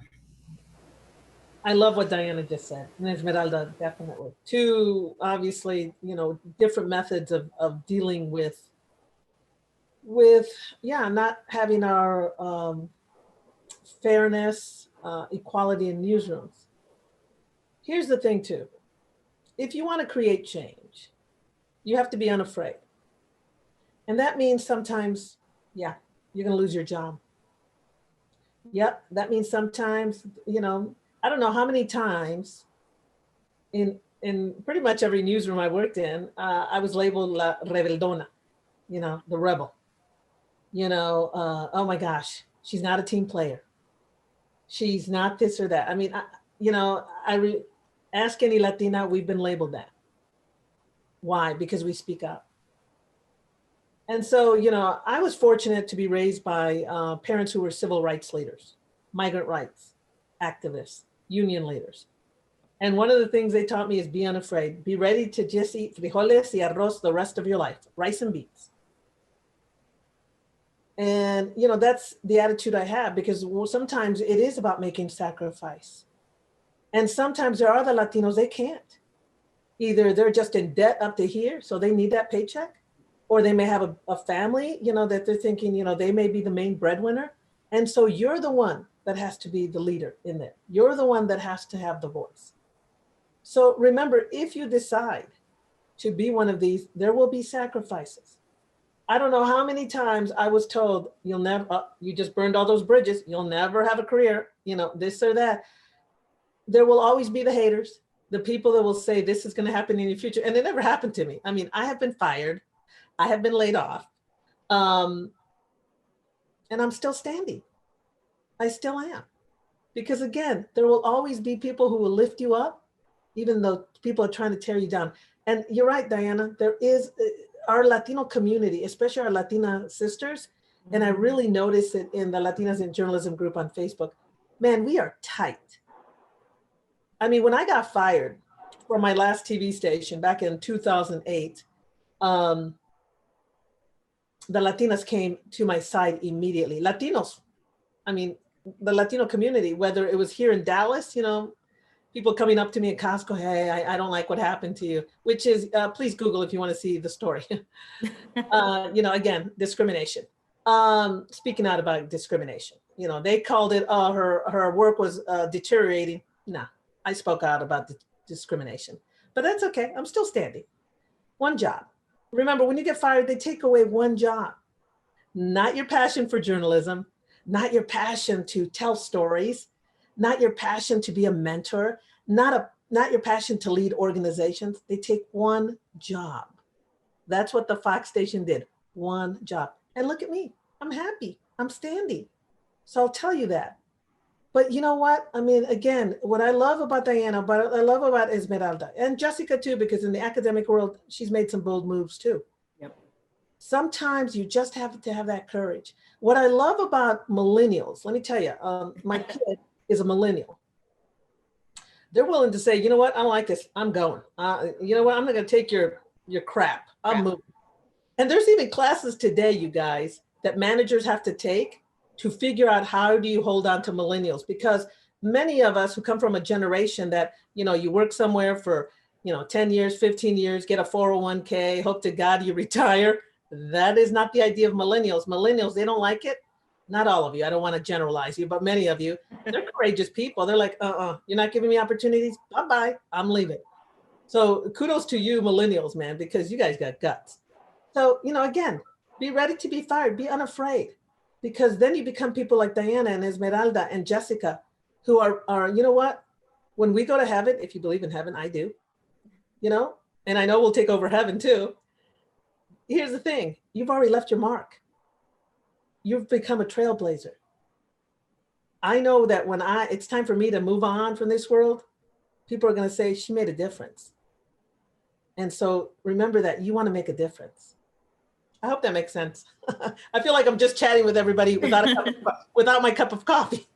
I love what Diana just said, and Esmeralda, definitely. 2, obviously, you know, different methods of dealing with yeah, not having our fairness, equality in newsrooms. Here's the thing too. If you want to create change, you have to be unafraid. And that means sometimes, yeah, you're going to lose your job. Yep, that means sometimes, you know, I don't know how many times in pretty much every newsroom I worked in, I was labeled La Rebeldona, you know, the rebel. You know, oh my gosh, she's not a team player. She's not this or that. I mean, you know, ask any Latina, we've been labeled that. Why? Because we speak up. And so, you know, I was fortunate to be raised by parents who were civil rights leaders, migrant rights activists, union leaders. And one of the things they taught me is be unafraid. Be ready to just eat frijoles y arroz the rest of your life, rice and beans. And, you know, that's the attitude I have, because sometimes it is about making sacrifice. And sometimes there are the Latinos, they can't. Either they're just in debt up to here, so they need that paycheck, or they may have a family, you know, that they're thinking, you know, they may be the main breadwinner. And so you're the one that has to be the leader in there. You're the one that has to have the voice. So remember, if you decide to be one of these, there will be sacrifices. I don't know how many times I was told, you'll never, you just burned all those bridges, you'll never have a career, you know, this or that. There will always be the haters, the people that will say this is going to happen in the future. And it never happened to me. I mean, I have been fired. I have been laid off. And I'm still standing. I still am. Because again, there will always be people who will lift you up, even though people are trying to tear you down. And you're right, Diana, there is our Latino community, especially our Latina sisters. And I really notice it in the Latinas in Journalism group on Facebook. Man, we are tight. I mean, when I got fired from my last TV station back in 2008, the Latinas came to my side immediately. Latinos, I mean, the Latino community, whether it was here in Dallas, you know, people coming up to me at Costco, hey, I don't like what happened to you, which is, please Google if you want to see the story. You know, again, discrimination. Speaking out about discrimination, you know, they called it, her work was deteriorating. Nah, I spoke out about the discrimination, but that's okay. I'm still standing. One job. Remember, when you get fired, they take away one job, not your passion for journalism, not your passion to tell stories, not your passion to be a mentor, not your passion to lead organizations. They take one job. That's what the Fox station did, one job. And look at me, I'm happy, I'm standing. So I'll tell you that. But you know what? I mean, again, what I love about Diana, but I love about Esmeralda and Jessica too, because in the academic world, she's made some bold moves too. Yep. Sometimes you just have to have that courage. What I love about millennials, let me tell you, my kid is a millennial. They're willing to say, you know what? I don't like this. I'm going. You know what? I'm not going to take your crap. I'm moving. And there's even classes today, you guys, that managers have to take to figure out how do you hold on to millennials, because many of us who come from a generation that, you work somewhere for, 10 years, 15 years, get a 401k, hope to God you retire. That is not the idea of millennials. Millennials, they don't like it. Not all of you. I don't want to generalize you, but many of you, they're courageous people. They're like, you're not giving me opportunities. Bye-bye. I'm leaving. So kudos to you millennials, man, because you guys got guts. So, again, be ready to be fired. Be unafraid, because then you become people like Dianna and Esmeralda and Jessica, who are, you know what? When we go to heaven, if you believe in heaven, I do, and I know we'll take over heaven too. Here's the thing. You've already left your mark. You've become a trailblazer. I know that when it's time for me to move on from this world, people are going to say, she made a difference. And so remember that you want to make a difference. I hope that makes sense. I feel like I'm just chatting with everybody without my cup of coffee.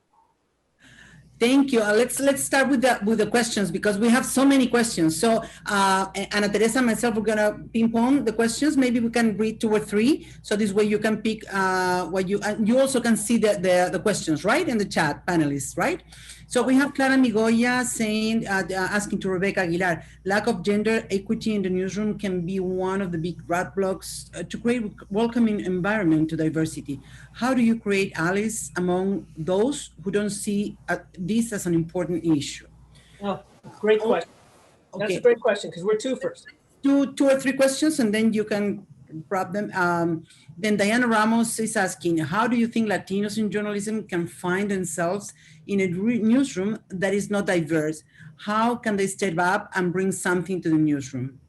Thank you. Let's start with the questions, because we have so many questions. So Ana Teresa and myself, we're gonna ping pong the questions. Maybe we can read 2 or 3. So this way you can pick what you also can see the questions, right? In the chat, panelists, right? So we have Clara Migoya saying, asking to Rebecca Aguilar, lack of gender equity in the newsroom can be one of the big roadblocks to create a welcoming environment to diversity. How do you create allies among those who don't see this as an important issue? Oh, great question. Okay. That's a great question, because we're 2 first. Two or 3 questions, and then you can wrap them. Then Diana Ramos is asking, how do you think Latinos in journalism can find themselves in a newsroom that is not diverse? How can they step up and bring something to the newsroom?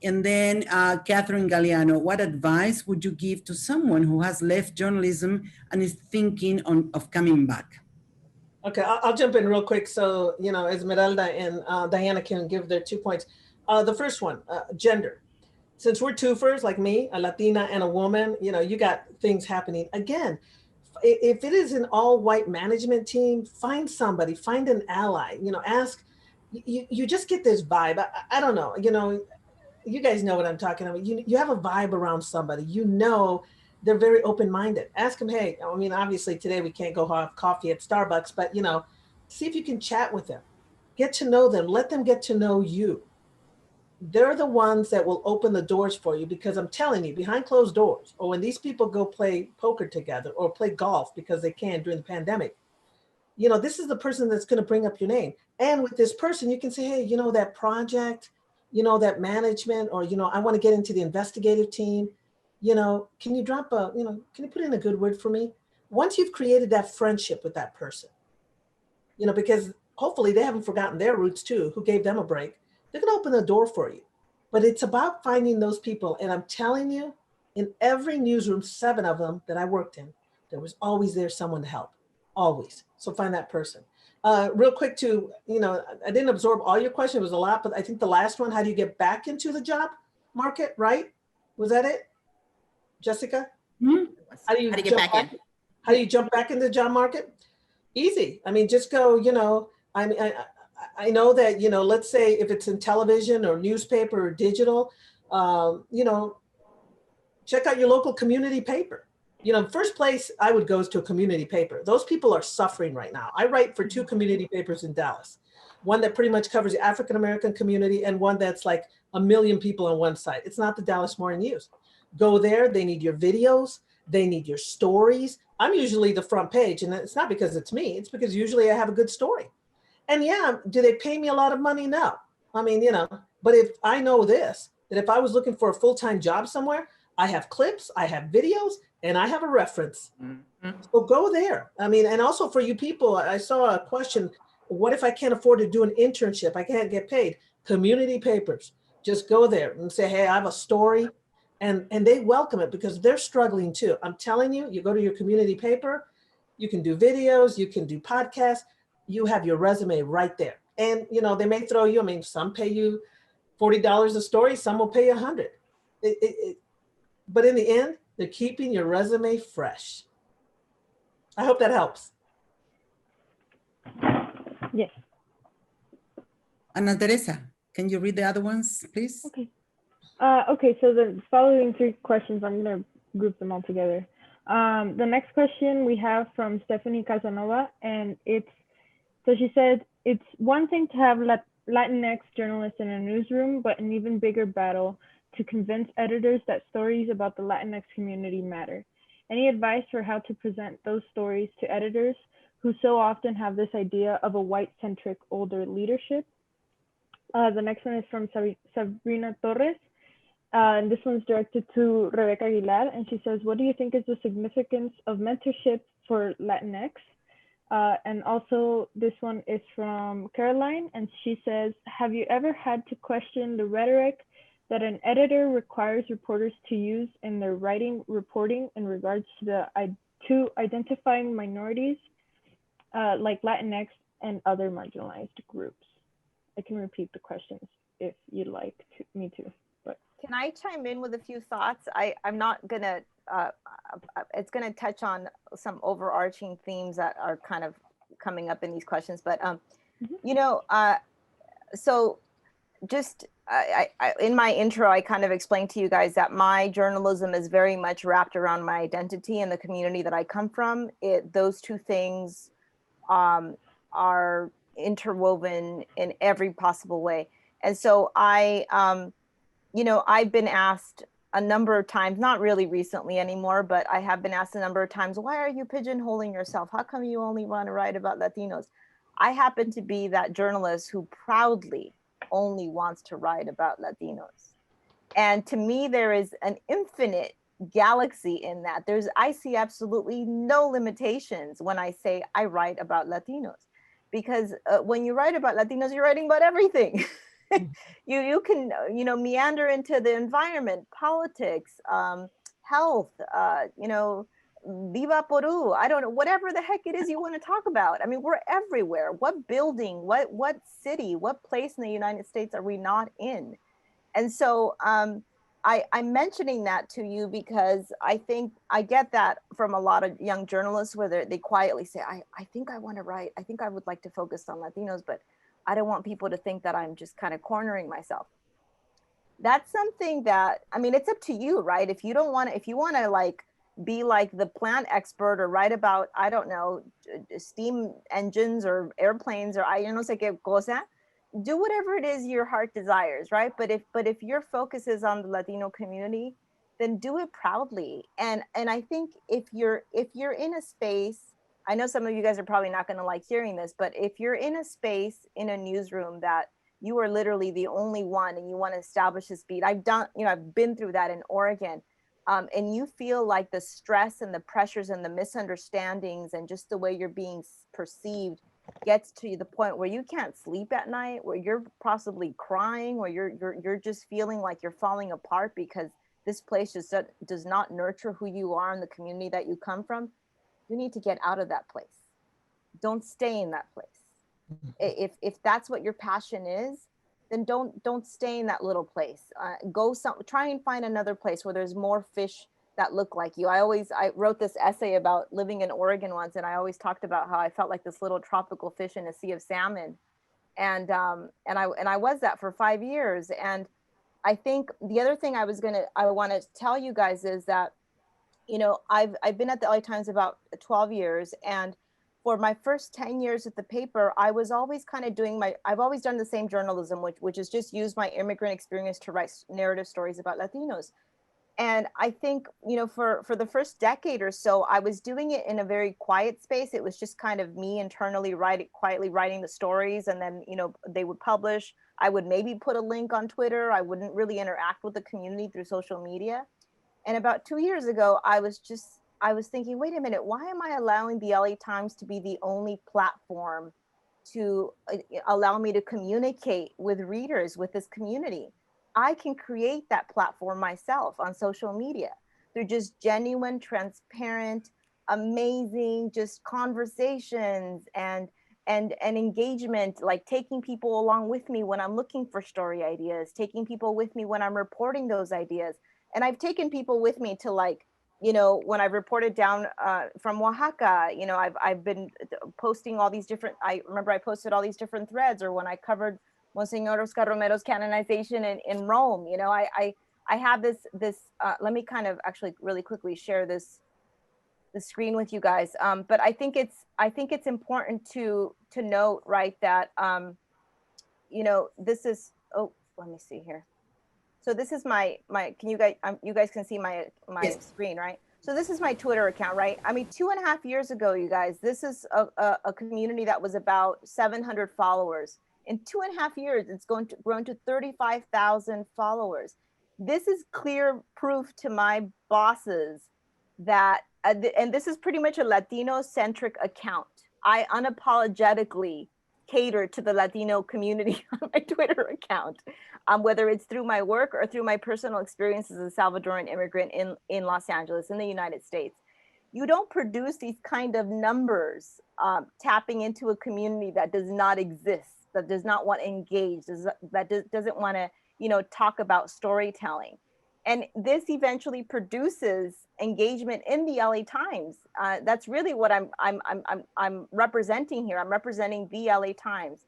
And then Catherine Galliano, what advice would you give to someone who has left journalism and is thinking of coming back? Okay, I'll jump in real quick. So, Esmeralda and Dianna can give their 2 points. The first one, gender. Since we're twofers, like me, a Latina and a woman, you got things happening. Again, if it is an all-white management team, find somebody, find an ally, ask, you just get this vibe. I don't know, you guys know what I'm talking about. You have a vibe around somebody, they're very open-minded. Ask them, hey, obviously today we can't go have coffee at Starbucks, but see if you can chat with them, get to know them, let them get to know you. They're the ones that will open the doors for you, because I'm telling you, behind closed doors, or when these people go play poker together or play golf because they can during the pandemic, this is the person that's going to bring up your name. And with this person, you can say, hey, that project, that management, or, I want to get into the investigative team. Can you drop can you put in a good word for me? Once you've created that friendship with that person, because hopefully they haven't forgotten their roots too, who gave them a break. They're going to open the door for you. But it's about finding those people. And I'm telling you, in every newsroom, 7 of them that I worked in, there was always someone to help, always. So find that person. Real quick too, I didn't absorb all your questions. It was a lot, but I think the last one, how do you get back into the job market, right? Was that it, Jessica? Mm-hmm. How do you get back in? How do you jump back into the job market? Easy. Just go, I know that, let's say if it's in television or newspaper or digital, check out your local community paper. First place I would go is to a community paper. Those people are suffering right now. I write for 2 community papers in Dallas, one that pretty much covers the African-American community and one that's like 1 million people on one side. It's not the Dallas Morning News. Go there. They need your videos. They need your stories. I'm usually the front page, and it's not because it's me. It's because usually I have a good story. And yeah, do they pay me a lot of money? No. But if I know this, that if I was looking for a full-time job somewhere, I have clips, I have videos, and I have a reference. Mm-hmm. So go there. And also for you people, I saw a question, what if I can't afford to do an internship? I can't get paid. Community papers. Just go there and say, hey, I have a story. And they welcome it because they're struggling too. I'm telling you, you go to your community paper, you can do videos, you can do podcasts, you have your resume right there. And, they may throw you, some pay you $40 a story, some will pay you $100. But in the end, they're keeping your resume fresh. I hope that helps. Yes. Ana Teresa, can you read the other ones, please? Okay. Okay, so the following three questions, I'm going to group them all together. The next question we have from Stephanie Casanova, and so she said, it's one thing to have Latinx journalists in a newsroom, but an even bigger battle to convince editors that stories about the Latinx community matter. Any advice for how to present those stories to editors who so often have this idea of a white-centric older leadership? The next one is from Sabrina Torres. And this one's directed to Rebecca Aguilar. And she says, what do you think is the significance of mentorship for Latinx? And also this one is from Caroline. And she says, have you ever had to question the rhetoric that an editor requires reporters to use in their writing reporting in regards to identifying minorities like Latinx and other marginalized groups? I can repeat the questions if you'd like me to. But can I chime in with a few thoughts? I'm not gonna, it's gonna touch on some overarching themes that are kind of coming up in these questions, but you know, so just in my intro, I kind of explained to you guys that my journalism is very much wrapped around my identity and the community that I come from. Those two things are interwoven in every possible way. And so you know, I've been asked a number of times, not really recently anymore, but I have been asked a number of times, why are you pigeonholing yourself? How come you only want to write about Latinos? I happen to be that journalist who proudly only wants to write about Latinos. And to me, there is an infinite galaxy in that. I see absolutely no limitations when I say I write about Latinos, because when you write about Latinos, you're writing about everything. You can, you know, meander into the environment, politics, health, you know, Viva Peru, I don't know, whatever the heck it is you want to talk about. I mean, we're everywhere. What building, what city, what place in the United States are we not in? And so I'm mentioning that to you because I think I get that from a lot of young journalists where they quietly say, I think I want to write, I think I would like to focus on Latinos, but I don't want people to think that I'm just kind of cornering myself. That's something that, I mean, it's up to you, right? If you don't want to, if you want to like be like the plant expert or write about, I don't know, steam engines or airplanes or yo no sé qué cosa, do whatever it is your heart desires, right? But if your focus is on the Latino community, then do it proudly. And I think if you're in a space, I know some of you guys are probably not going to like hearing this, but if you're in a space in a newsroom that you are literally the only one and you want to establish this beat, I've been through that in Oregon, and you feel like the stress and the pressures and the misunderstandings and just the way you're being perceived gets to the point where you can't sleep at night, where you're possibly crying, where you're just feeling like you're falling apart because this place just does not nurture who you are and the community that you come from. You need to get out of that place. Don't stay in that place. If that's what your passion is, then don't stay in that little place. Try and find another place where there's more fish that look like you. I wrote this essay about living in Oregon once, and I always talked about how I felt like this little tropical fish in a sea of salmon, and I was that for 5 years. And I think the other thing I want to tell you guys is that, you know, I've been at the LA Times about 12 years, and for my first 10 years at the paper, I was always kind of I've always done the same journalism, which is just use my immigrant experience to write narrative stories about Latinos. And I think, you know, for the first decade or so, I was doing it in a very quiet space. It was just kind of me internally quietly writing the stories, and then, you know, they would publish. I would maybe put a link on Twitter. I wouldn't really interact with the community through social media. And about 2 years ago, I was thinking, wait a minute, why am I allowing the LA Times to be the only platform to allow me to communicate with readers, with this community? I can create that platform myself on social media through just genuine, transparent, amazing, just conversations and engagement, like taking people along with me when I'm looking for story ideas, taking people with me when I'm reporting those ideas. And I've taken people with me to, like, you know, when I've reported down from Oaxaca, you know, I've been posting all these different, I remember I posted all these different threads, or when I covered Monsignor Oscar Romero's canonization in Rome, you know, I have this, let me kind of actually really quickly share the screen with you guys. But I think it's important to note, right, that, you know, this is, oh, let me see here. So this is my, can you guys can see my Yes. screen, right? So this is my Twitter account, right? I mean, 2.5 years ago, you guys, this is a community that was about 700 followers. In 2.5 years, it's grown to 35,000 followers. This is clear proof to my bosses that, and this is pretty much a Latino-centric account. I unapologetically cater to the Latino community on my Twitter account, whether it's through my work or through my personal experience as a Salvadoran immigrant in Los Angeles, in the United States. You don't produce these kind of numbers tapping into a community that does not exist, that does not want to engage, that doesn't want to, you know, talk about storytelling. And this eventually produces engagement in the LA Times. That's really what I'm representing here. I'm representing the LA Times.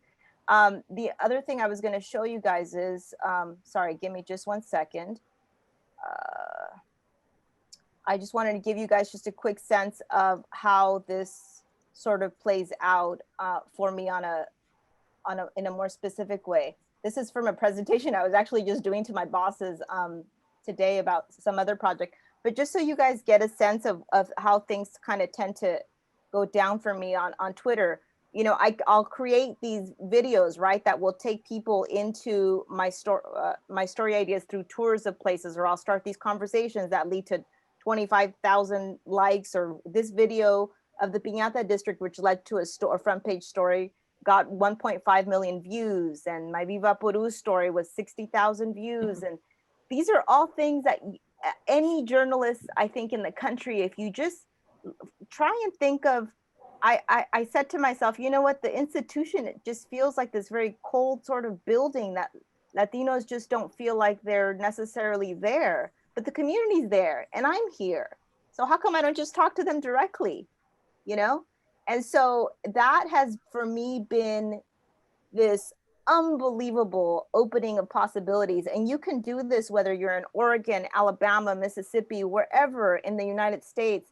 The other thing I was going to show you guys is, sorry, give me just 1 second. I just wanted to give you guys just a quick sense of how this sort of plays out for me in a more specific way. This is from a presentation I was actually just doing to my bosses today about some other project, but just so you guys get a sense of how things kind of tend to go down for me on Twitter. You know, I'll create these videos, right, that will take people into my story ideas through tours of places, or I'll start these conversations that lead to 25,000 likes, or this video of the Piñata district, which led to a front page story, got 1.5 million views, and my Viva Peru story was 60,000 views. And these are all things that any journalist, I think, in the country, if you just try and think of, I said to myself, you know what, the institution, it just feels like this very cold sort of building that Latinos just don't feel like they're necessarily there, but the community's there and I'm here. So how come I don't just talk to them directly, you know? And so that has, for me, been this unbelievable opening of possibilities. And you can do this whether you're in Oregon, Alabama, Mississippi, wherever in the United States.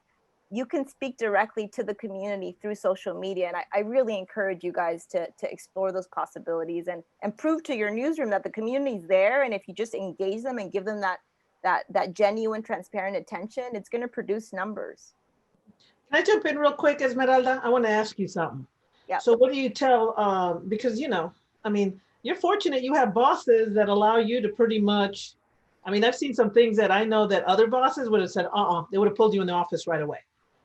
You can speak directly to the community through social media. And I really encourage you guys to explore those possibilities and prove to your newsroom that the community's there. And if you just engage them and give them that genuine, transparent attention, it's going to produce numbers. Can I jump in real quick, Esmeralda? I want to ask you something. Yeah. So what do you tell, because, you know, I mean, you're fortunate you have bosses that allow you to pretty much, I mean, I've seen some things that I know that other bosses would have said, they would have pulled you in the office right away.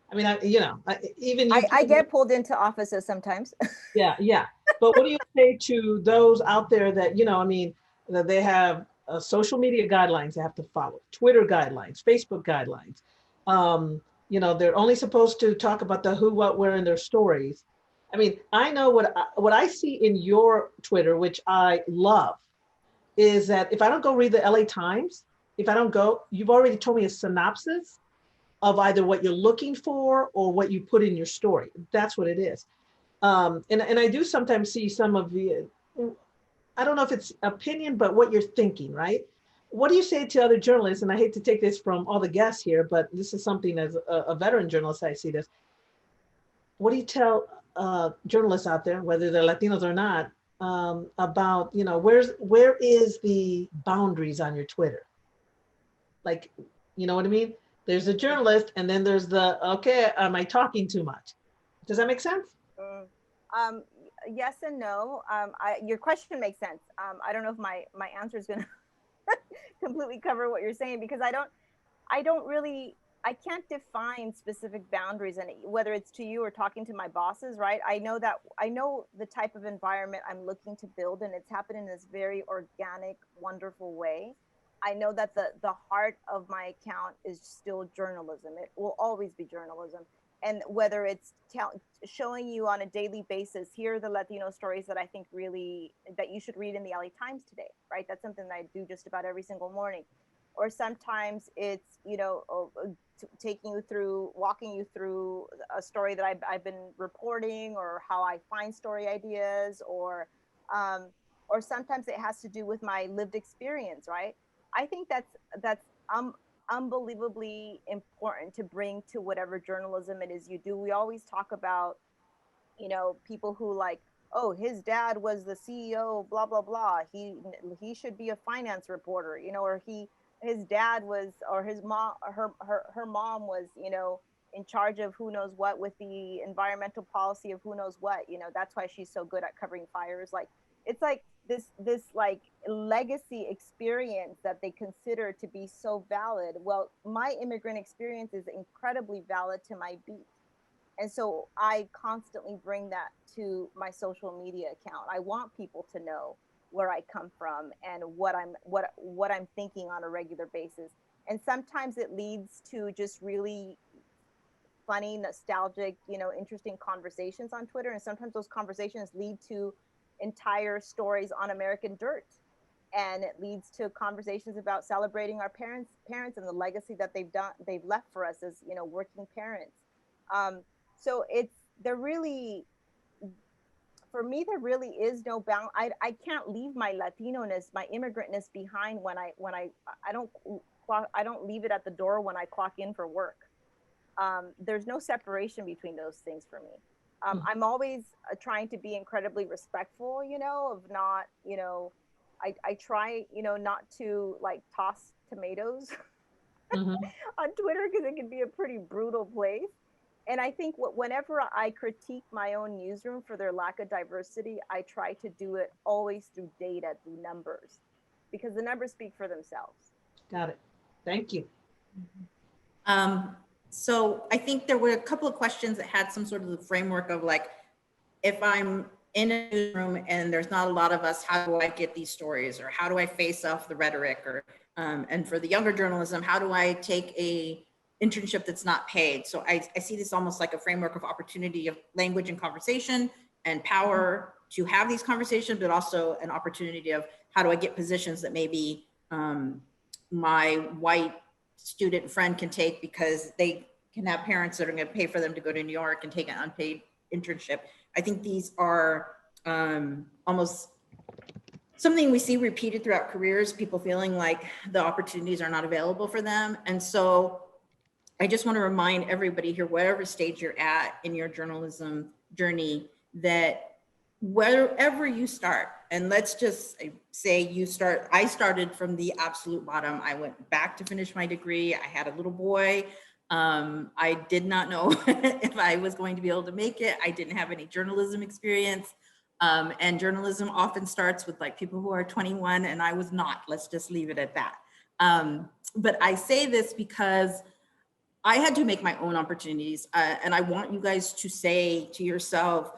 I mean, I get pulled into offices sometimes. Yeah. But what do you say to those out there that, you know, I mean, that they have social media guidelines they have to follow, Twitter guidelines, Facebook guidelines. You know, they're only supposed to talk about the who, what, where in their stories. I mean, I know what I see in your Twitter, which I love, is that if I don't go read the LA Times, if I don't go, you've already told me a synopsis of either what you're looking for or what you put in your story. That's what it is. And I do sometimes see some of the, I don't know if it's opinion, but what you're thinking, right? What do you say to other journalists? And I hate to take this from all the guests here, but this is something as a veteran journalist, I see this. What do you tell journalists out there, whether they're Latinos or not, about, you know, where is the boundaries on your Twitter? Like, you know what I mean? There's a journalist, and then there's the, okay, am I talking too much? Does that make sense? Yes and no. Your question makes sense. I don't know if my answer is going to completely cover what you're saying, because I can't define specific boundaries, and whether it's to you or talking to my bosses, right? I know the type of environment I'm looking to build, and it's happened in this very organic, wonderful way. I know that the heart of my account is still journalism. It will always be journalism. And whether it's showing you on a daily basis, here are the Latino stories that I think really that you should read in the LA Times today, right? That's something that I do just about every single morning. Or sometimes it's, you know, walking you through a story that I've been reporting, or how I find story ideas, or sometimes it has to do with my lived experience, right? I think that's unbelievably important to bring to whatever journalism it is you do. We always talk about, you know, people who like, oh, his dad was the CEO, blah, blah, blah. He should be a finance reporter, you know, or his dad was, or his mom, her mom was, you know, in charge of who knows what with the environmental policy of who knows what, you know, that's why she's so good at covering fires. Like, it's like this like legacy experience that they consider to be so valid. Well, my immigrant experience is incredibly valid to my beat. And so I constantly bring that to my social media account. I want people to know where I come from and what I'm thinking on a regular basis. And sometimes it leads to just really funny, nostalgic, you know, interesting conversations on Twitter. And sometimes those conversations lead to entire stories on American dirt. And it leads to conversations about celebrating our parents and the legacy that they've left for us as, you know, working parents. So for me, there really is no bound. I can't leave my Latino-ness, my immigrantness behind I don't leave it at the door when I clock in for work. There's no separation between those things for me. I'm always trying to be incredibly respectful, you know, of not, you know, I try, you know, not to like toss tomatoes on Twitter because it can be a pretty brutal place. And I think whenever I critique my own newsroom for their lack of diversity, I try to do it always through data, through numbers, because the numbers speak for themselves. Got it. Thank you. So I think there were a couple of questions that had some sort of the framework of like, if I'm in a newsroom and there's not a lot of us, how do I get these stories, or how do I face off the rhetoric, or and for the younger journalism, how do I take a internship that's not paid? So I see this almost like a framework of opportunity of language and conversation and power to have these conversations, but also an opportunity of how do I get positions that maybe my white student friend can take because they can have parents that are going to pay for them to go to New York and take an unpaid internship. I think these are almost something we see repeated throughout careers, people feeling like the opportunities are not available for them. And so I just want to remind everybody here, whatever stage you're at in your journalism journey, that wherever you start, and let's just say I started from the absolute bottom. I went back to finish my degree. I had a little boy. I did not know if I was going to be able to make it. I didn't have any journalism experience. And journalism often starts with like people who are 21, and I was not. Let's just leave it at that. But I say this because I had to make my own opportunities. And I want you guys to say to yourself,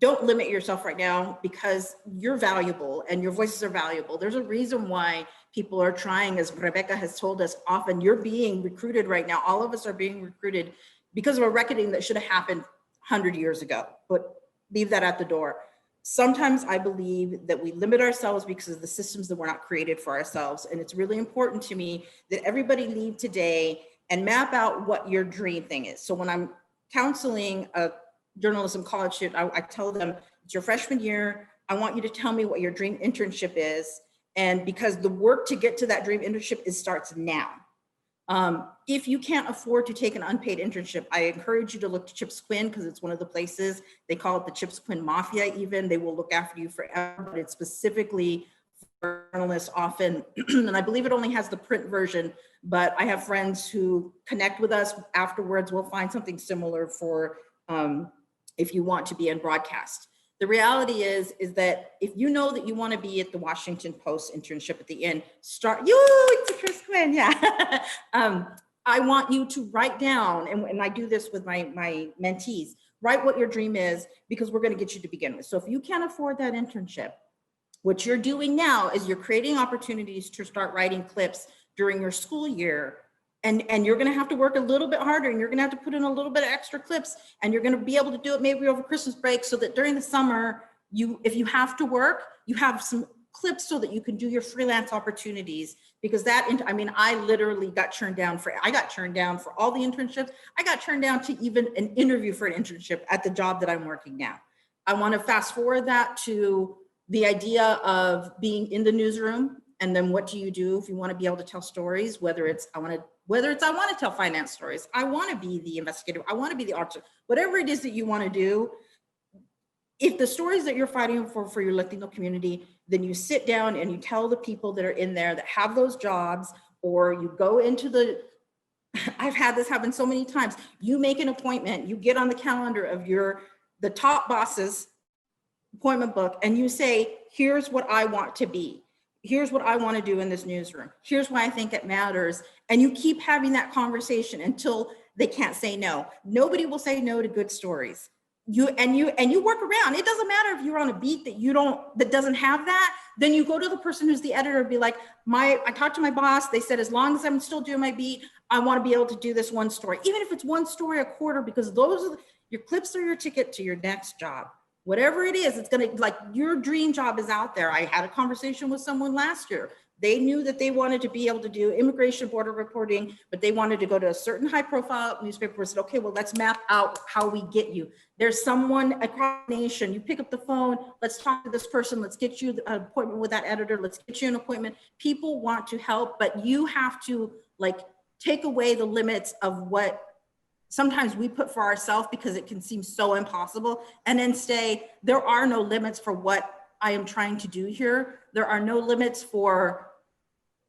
don't limit yourself right now, because you're valuable and your voices are valuable. There's a reason why people are trying, as Rebecca has told us often, you're being recruited right now. All of us are being recruited because of a reckoning that should have happened 100 years ago, but leave that at the door. Sometimes I believe that we limit ourselves because of the systems that were not created for ourselves. And it's really important to me that everybody leave today and map out what your dream thing is. So when I'm counseling a journalism college student, I tell them, it's your freshman year. I want you to tell me what your dream internship is. And because the work to get to that dream internship starts now. If you can't afford to take an unpaid internship, I encourage you to look to Chips Quinn, because it's one of the places, they call it the Chips Quinn Mafia even. They will look after you forever, but it's specifically for journalists often. And I believe it only has the print version, but I have friends who connect with us afterwards. We'll find something similar for if you want to be in broadcast. The reality is that if you know that you want to be at the Washington Post internship at the end, it's a Chris Quinn, yeah. I want you to write down, and I do this with my mentees, write what your dream is, because we're going to get you to begin with. So if you can't afford that internship, what you're doing now is you're creating opportunities to start writing clips during your school year. And you're going to have to work a little bit harder, and you're going to have to put in a little bit of extra clips, and you're going to be able to do it maybe over Christmas break, so that during the summer, if you have to work, you have some clips so that you can do your freelance opportunities. Because I literally got turned down for all the internships. I got turned down to even an interview for an internship at the job that I'm working now. I want to fast forward that to the idea of being in the newsroom And then what do you do if you want to be able to tell stories, whether it's I want to tell finance stories, I want to be the investigative, I want to be the artist, whatever it is that you want to do. If the stories that you're fighting for your Latino community, then you sit down and you tell the people that are in there that have those jobs, or you go into I've had this happen so many times. You make an appointment, you get on the calendar of the top boss's appointment book, and you say, here's what I want to be. Here's what I want to do in this newsroom. Here's why I think it matters. And you keep having that conversation until they can't say no. Nobody will say no to good stories. You work around. It doesn't matter if you're on a beat that doesn't have that, then you go to the person who's the editor and be like, I talked to my boss. They said, as long as I'm still doing my beat, I want to be able to do this one story, even if it's one story a quarter, because your clips are your ticket to your next job. Whatever it is, it's going to, like, your dream job is out there. I had a conversation with someone last year. They knew that they wanted to be able to do immigration border reporting, but they wanted to go to a certain high profile newspaper. Said, okay, well, let's map out how we get you. There's someone across the nation. You pick up the phone. Let's talk to this person. Let's get you an appointment with that editor. Let's get you an appointment. People want to help, but you have to, like, take away the limits of what sometimes we put for ourselves, because it can seem so impossible, and then say, there are no limits for what I am trying to do here. There are no limits for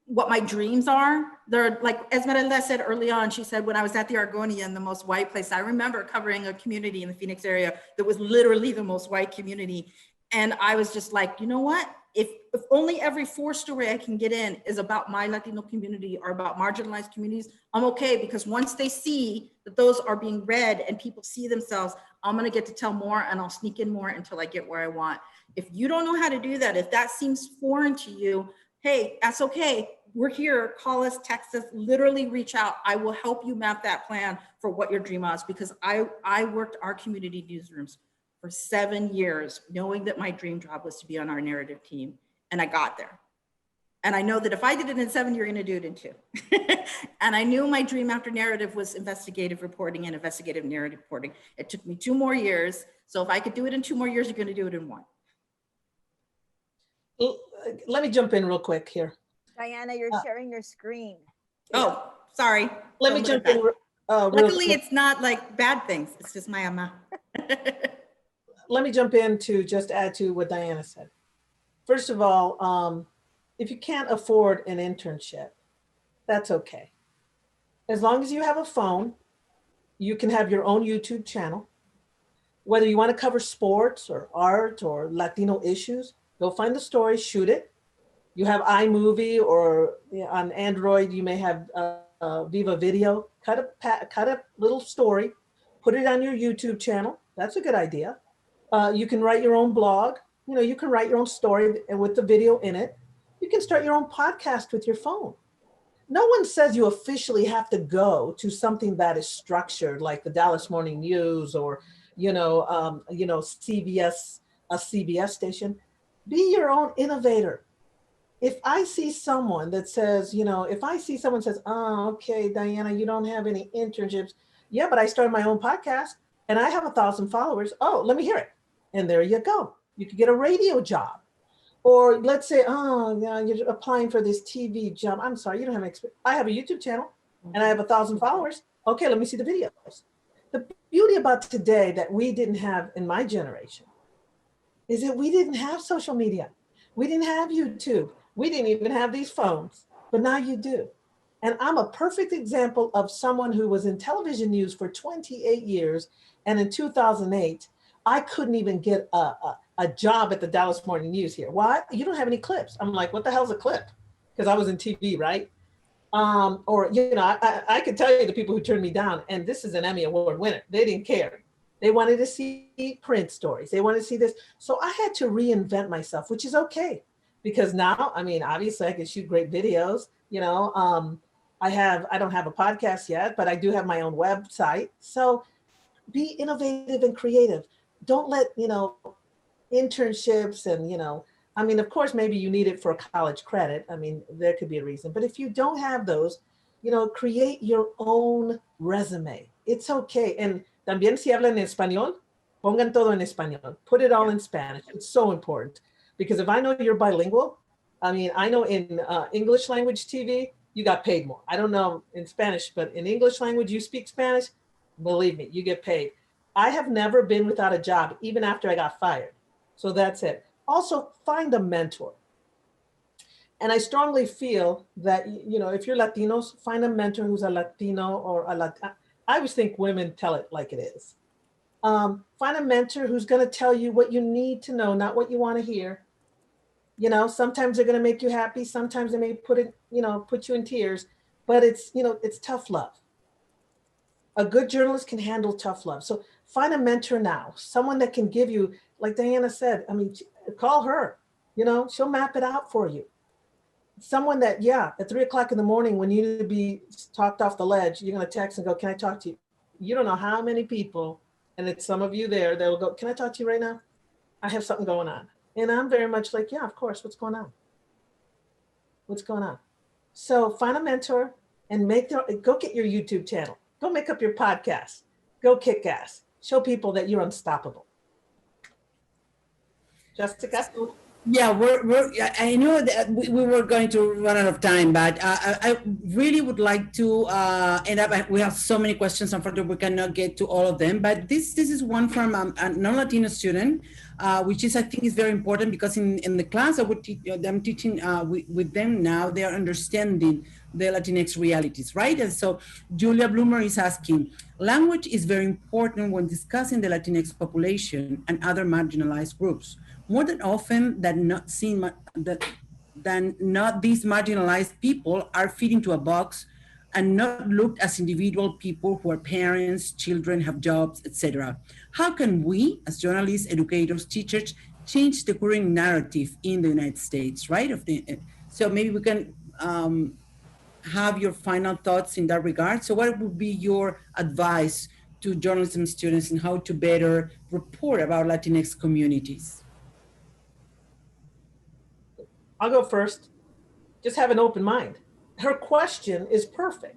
what my dreams are. They're, like Esmeralda said early on, she said, when I was at the Argonian, the most white place, I remember covering a community in the Phoenix area that was literally the most white community. And I was just like, you know what? If only every 4 story I can get in is about my Latino community or about marginalized communities, I'm okay, because once they see that those are being read and people see themselves, I'm gonna get to tell more, and I'll sneak in more until I get where I want. If you don't know how to do that, if that seems foreign to you, hey, that's okay. We're here, call us, text us, literally reach out. I will help you map that plan for what your dream is, because I worked our community newsrooms for 7 years, knowing that my dream job was to be on our narrative team, and I got there. And I know that if I did it in 7, you're gonna do it in 2. And I knew my dream after narrative was investigative reporting and investigative narrative reporting. It took me 2 more years. So if I could do it in 2 more years, you're gonna do it in 1. Let me jump in real quick here. Dianna, you're sharing your screen. Oh, sorry. Let me jump in. Luckily, it's not like bad things. It's just my ama. Let me jump in to just add to what Dianna said. First of all, if you can't afford an internship, that's okay. As long as you have a phone, you can have your own YouTube channel. Whether you want to cover sports or art or Latino issues, go find the story, shoot it. You have iMovie, or on Android, you may have Viva Video. Cut a little story, put it on your YouTube channel. That's a good idea. You can write your own blog. You can write your own story with the video in it. You can start your own podcast with your phone. No one says you officially have to go to something that is structured, like the Dallas Morning News or CBS, a CBS station. Be your own innovator. If I see someone that says, oh, okay, Dianna, you don't have any internships. Yeah, but I started my own podcast and I have 1,000 followers. Oh, let me hear it. And there you go. You could get a radio job. Or let's say, oh, yeah, you're applying for this TV job. I'm sorry, you don't have experience. I have a YouTube channel and I have 1,000 followers. Okay, let me see the videos. The beauty about today that we didn't have in my generation is that we didn't have social media. We didn't have YouTube. We didn't even have these phones, but now you do. And I'm a perfect example of someone who was in television news for 28 years. And in 2008, I couldn't even get a job at the Dallas Morning News here. Why? You don't have any clips. I'm like, what the hell's a clip? Because I was in TV, right? I could tell you the people who turned me down, and this is an Emmy Award winner. They didn't care. They wanted to see print stories. They wanted to see this. So I had to reinvent myself, which is okay. Because now, obviously I can shoot great videos. I don't have a podcast yet, but I do have my own website. So be innovative and creative. Don't let, internships and, of course, maybe you need it for a college credit. There could be a reason. But if you don't have those, create your own resume. It's okay. And también si hablan en español, pongan todo en español. Put it all in Spanish. It's so important. Because if I know you're bilingual, I mean, I know in English language TV, you got paid more. I don't know in Spanish, but in English language, you speak Spanish, believe me, you get paid. I have never been without a job, even after I got fired. So that's it. Also, find a mentor. And I strongly feel that, you know, if you're Latinos, find a mentor who's a Latino or a Latina. I always think women tell it like it is. Find a mentor who's going to tell you what you need to know, not what you want to hear. You know, sometimes they're going to make you happy. Sometimes they may put you in tears, but it's, you know, it's tough love. A good journalist can handle tough love. So find a mentor now, someone that can give you, like Dianna said, I mean, call her, you know, she'll map it out for you. Someone that, yeah, at 3 o'clock in the morning, when you need to be talked off the ledge, you're going to text and go, can I talk to you? You don't know how many people, and it's some of you there that will go, can I talk to you right now? I have something going on. And I'm very much like, yeah, of course. What's going on? What's going on? So find a mentor and go get your YouTube channel. Go make up your podcast. Go kick ass. Show people that you're unstoppable. Jessica? Yeah, I know that we were going to run out of time, but I really would like to end up. We have so many questions, unfortunately, we cannot get to all of them. But this is one from a non-Latino student, which is, I think, is very important because in the class I'm teaching with them now, they are understanding the Latinx realities, right? And so Julia Bloomer is asking, language is very important when discussing the Latinx population and other marginalized groups. More than often than not these marginalized people are fit into a box and not looked as individual people who are parents, children, have jobs, etc. How can we, as journalists, educators, teachers, change the current narrative in the United States, right? So maybe we can have your final thoughts in that regard. So what would be your advice to journalism students in how to better report about Latinx communities? I'll go first. Just have an open mind. Her question is perfect.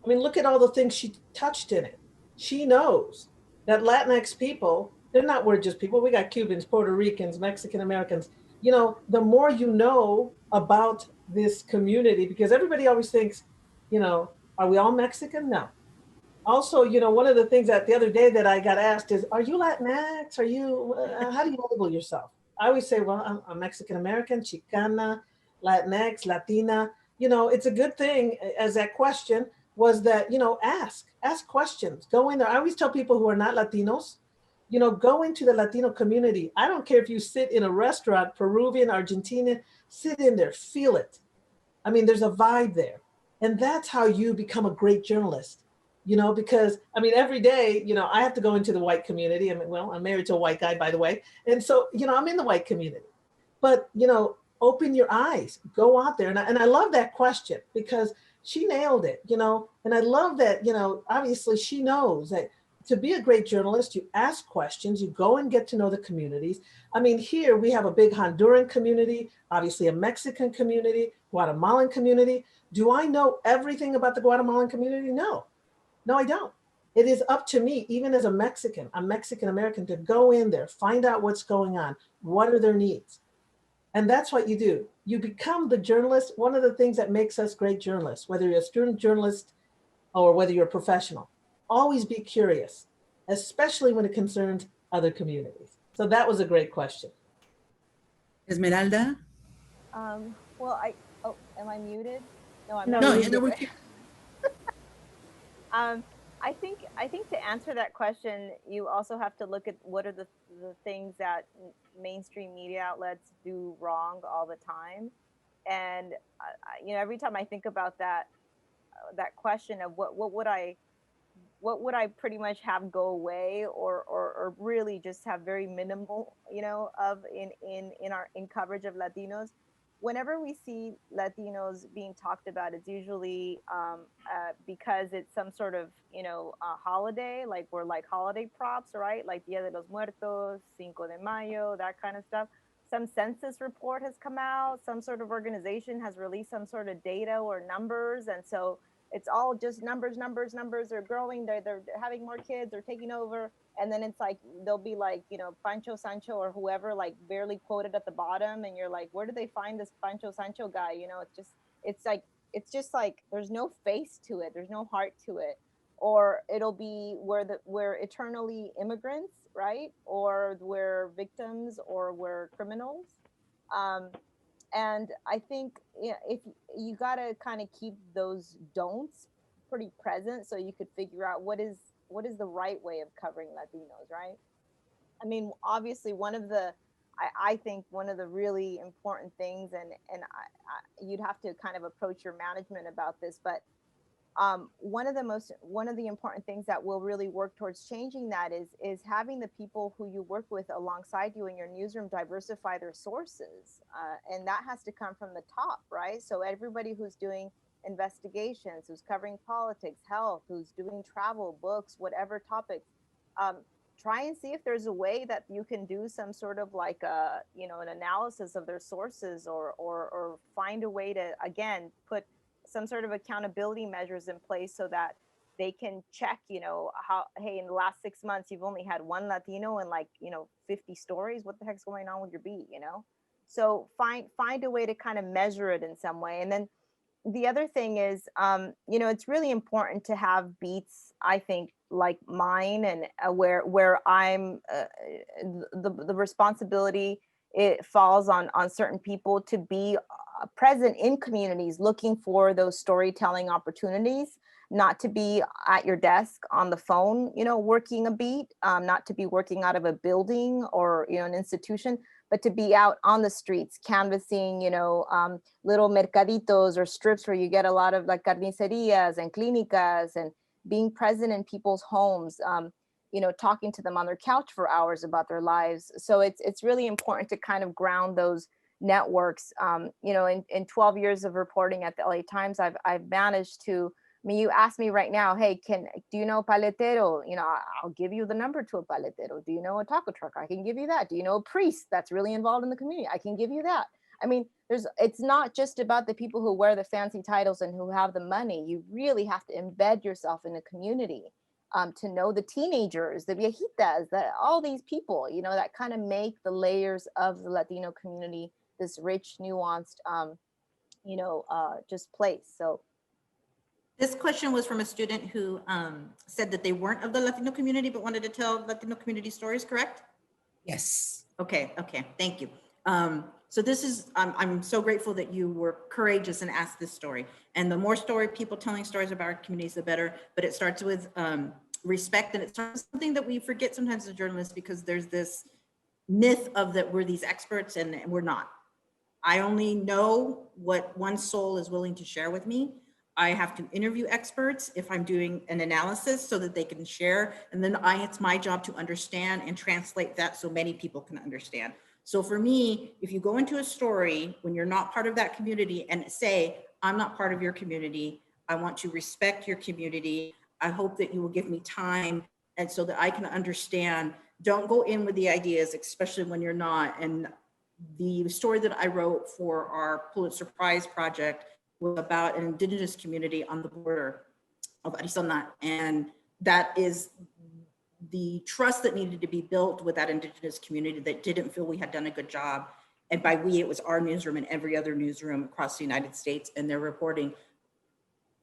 I mean, look at all the things she touched in it. She knows that Latinx people, they're not we're just people. We got Cubans, Puerto Ricans, Mexican Americans. You know, the more you know about this community, because everybody always thinks, you know, are we all Mexican? No. Also, you know, one of the things that the other day that I got asked is, are you Latinx? Are you, how do you label yourself? I always say, well, I'm Mexican American, Chicana, Latinx, Latina. You know, it's a good thing as that question was that, you know, ask questions, go in there. I always tell people who are not Latinos, you know, go into the Latino community. I don't care if you sit in a restaurant, Peruvian, Argentinian, sit in there, feel it. I mean, there's a vibe there. And that's how you become a great journalist, you know, because I mean, every day, you know, I have to go into the white community. I mean, well, I'm married to a white guy, by the way. And so, you know, I'm in the white community, but, you know, open your eyes, go out there. And I love that question because she nailed it, you know, and I love that, you know, obviously she knows that to be a great journalist, you ask questions, you go and get to know the communities. I mean, here we have a big Honduran community, obviously a Mexican community, Guatemalan community. Do I know everything about the Guatemalan community? No, I don't. It is up to me, even as a Mexican American, to go in there, find out what's going on. What are their needs? And that's what you do. You become the journalist. One of the things that makes us great journalists, whether you're a student journalist or whether you're a professional, always be curious, especially when it concerns other communities. So that was a great question. Esmeralda? Well, am I muted? No, I'm No, not. No, we're here. I think to answer that question, you also have to look at what are the things that mainstream media outlets do wrong all the time. And you know, every time I think about that question of what would I pretty much have go away or really just have very minimal, you know, of in coverage of Latinos. Whenever we see Latinos being talked about, it's usually because it's some sort of, you know, holiday, like we're like holiday props, right? Like Dia de los Muertos, Cinco de Mayo, that kind of stuff. Some census report has come out, some sort of organization has released some sort of data or numbers. And so it's all just numbers, they're growing, they're having more kids, they're taking over. And then it's like, they'll be like, you know, Pancho Sancho or whoever, like barely quoted at the bottom. And you're like, where did they find this Pancho Sancho guy? You know, it's just like, there's no face to it. There's no heart to it. Or it'll be we're eternally immigrants, right? Or we're victims, or we're criminals. And I think, yeah, if you got to kind of keep those don'ts pretty present, so you could figure out what is the right way of covering Latinos, right? I mean, obviously, I think one of the really important things, and you'd have to kind of approach your management about this, but one of the important things that will really work towards changing that is having the people who you work with alongside you in your newsroom diversify their sources, and that has to come from the top, right? So everybody who's doing investigations, who's covering politics, health, who's doing travel, books, whatever topics, try and see if there's a way that you can do some sort of like an analysis of their sources, or find a way to, again, put some sort of accountability measures in place so that they can check, how, hey, in the last 6 months, you've only had one Latino in 50 stories. What the heck's going on with your beat, So find a way to kind of measure it in some way. And then the other thing is, it's really important to have beats, I think, like mine, and where I'm the responsibility, it falls on certain people to be present in communities looking for those storytelling opportunities, not to be at your desk on the phone, working a beat, not to be working out of a building or, an institution, but to be out on the streets, canvassing, little mercaditos or strips where you get a lot of like carnicerias and clínicas, and being present in people's homes, talking to them on their couch for hours about their lives. So it's really important to kind of ground those networks. In 12 years of reporting at the LA Times, I've managed to, you ask me right now, hey, do you know a paletero? I'll give you the number to a paletero. Do you know a taco truck? I can give you that. Do you know a priest that's really involved in the community? I can give you that. I mean, it's not just about the people who wear the fancy titles and who have the money. You really have to embed yourself in the community, to know the teenagers, the viejitas, all these people, that kind of make the layers of the Latino community this rich, nuanced, just place. So this question was from a student who said that they weren't of the Latino community, but wanted to tell Latino community stories, correct? Yes. Okay, thank you. So this is, I'm so grateful that you were courageous and asked this story. And the more people telling stories about our communities, the better. But it starts with respect, and it starts with something that we forget sometimes as journalists, because there's this myth of that we're these experts, and we're not. I only know what one soul is willing to share with me. I have to interview experts if I'm doing an analysis so that they can share. And then it's my job to understand and translate that so many people can understand. So for me, if you go into a story when you're not part of that community and say, I'm not part of your community, I want to respect your community. I hope that you will give me time, and so that I can understand. Don't go in with the ideas, especially when you're not. And the story that I wrote for our Pulitzer Prize project was about an indigenous community on the border of Arizona. And that is the trust that needed to be built with that indigenous community that didn't feel we had done a good job. And by we, it was our newsroom and every other newsroom across the United States. And their reporting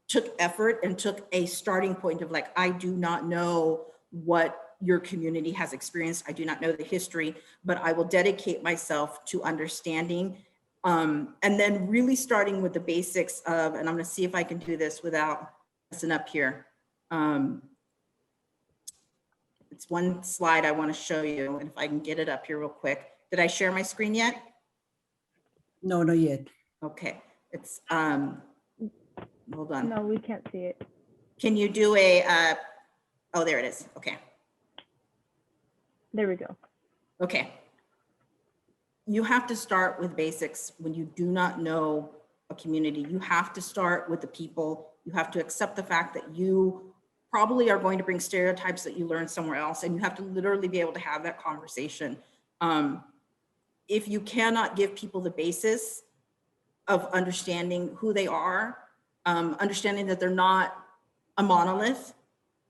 took effort and took a starting point of like, I do not know what your community has experienced. I do not know the history, but I will dedicate myself to understanding, and then really starting with the basics of, and I'm gonna see if I can do this without messing up here. It's one slide I wanna show you, and if I can get it up here real quick. Did I share my screen yet? No, not yet. Okay, it's, hold on. No, we can't see it. Can you do a, oh, there it is, okay. There we go. Okay. You have to start with basics when you do not know a community. You have to start with the people. You have to accept the fact that you probably are going to bring stereotypes that you learned somewhere else, and you have to literally be able to have that conversation. If you cannot give people the basis of understanding who they are, understanding that they're not a monolith,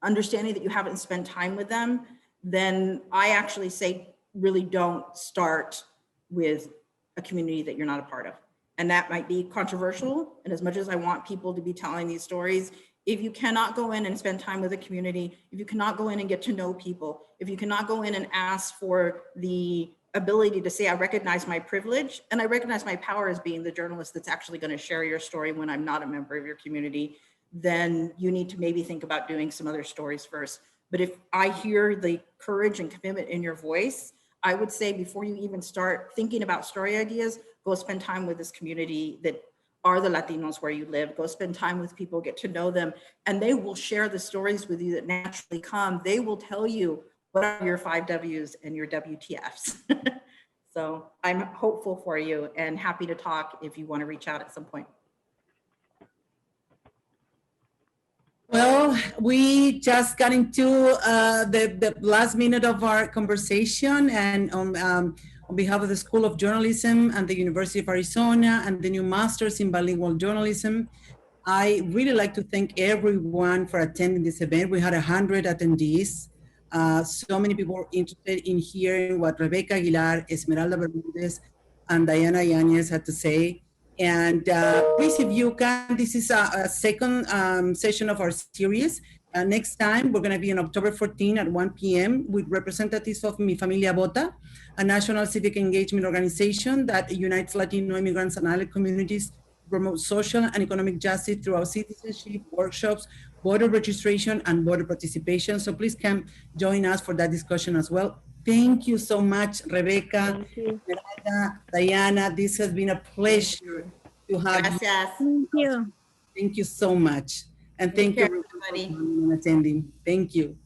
understanding that you haven't spent time with them, then I actually say really don't start with a community that you're not a part of. And that might be controversial. And as much as I want people to be telling these stories, if you cannot go in and spend time with a community, if you cannot go in and get to know people, if you cannot go in and ask for the ability to say, I recognize my privilege and I recognize my power as being the journalist that's actually going to share your story when I'm not a member of your community, then you need to maybe think about doing some other stories first. But if I hear the courage and commitment in your voice, I would say before you even start thinking about story ideas, go spend time with this community that are the Latinos where you live. Go spend time with people, get to know them, and they will share the stories with you that naturally come. They will tell you what are your 5 W's and your WTFs. So I'm hopeful for you and happy to talk if you want to reach out at some point. Well, we just got into the last minute of our conversation, and on behalf of the School of Journalism and the University of Arizona and the new Masters in Bilingual Journalism, I really like to thank everyone for attending this event. We had 100 attendees. So many people were interested in hearing what Rebecca Aguilar, Esmeralda Bermudez, and Dianna Náñez had to say. And please, if you can, this is a second session of our series. Next time, we're going to be on October 14 at 1 p.m. with representatives of Mi Familia Vota, a national civic engagement organization that unites Latino immigrants and allied communities to promote social and economic justice throughout citizenship, workshops, voter registration, and voter participation. So please come join us for that discussion as well. Thank you so much, Rebecca, Dianna. This has been a pleasure to have you. Thank you. Thank you so much. And thank you everybody for attending. Thank you.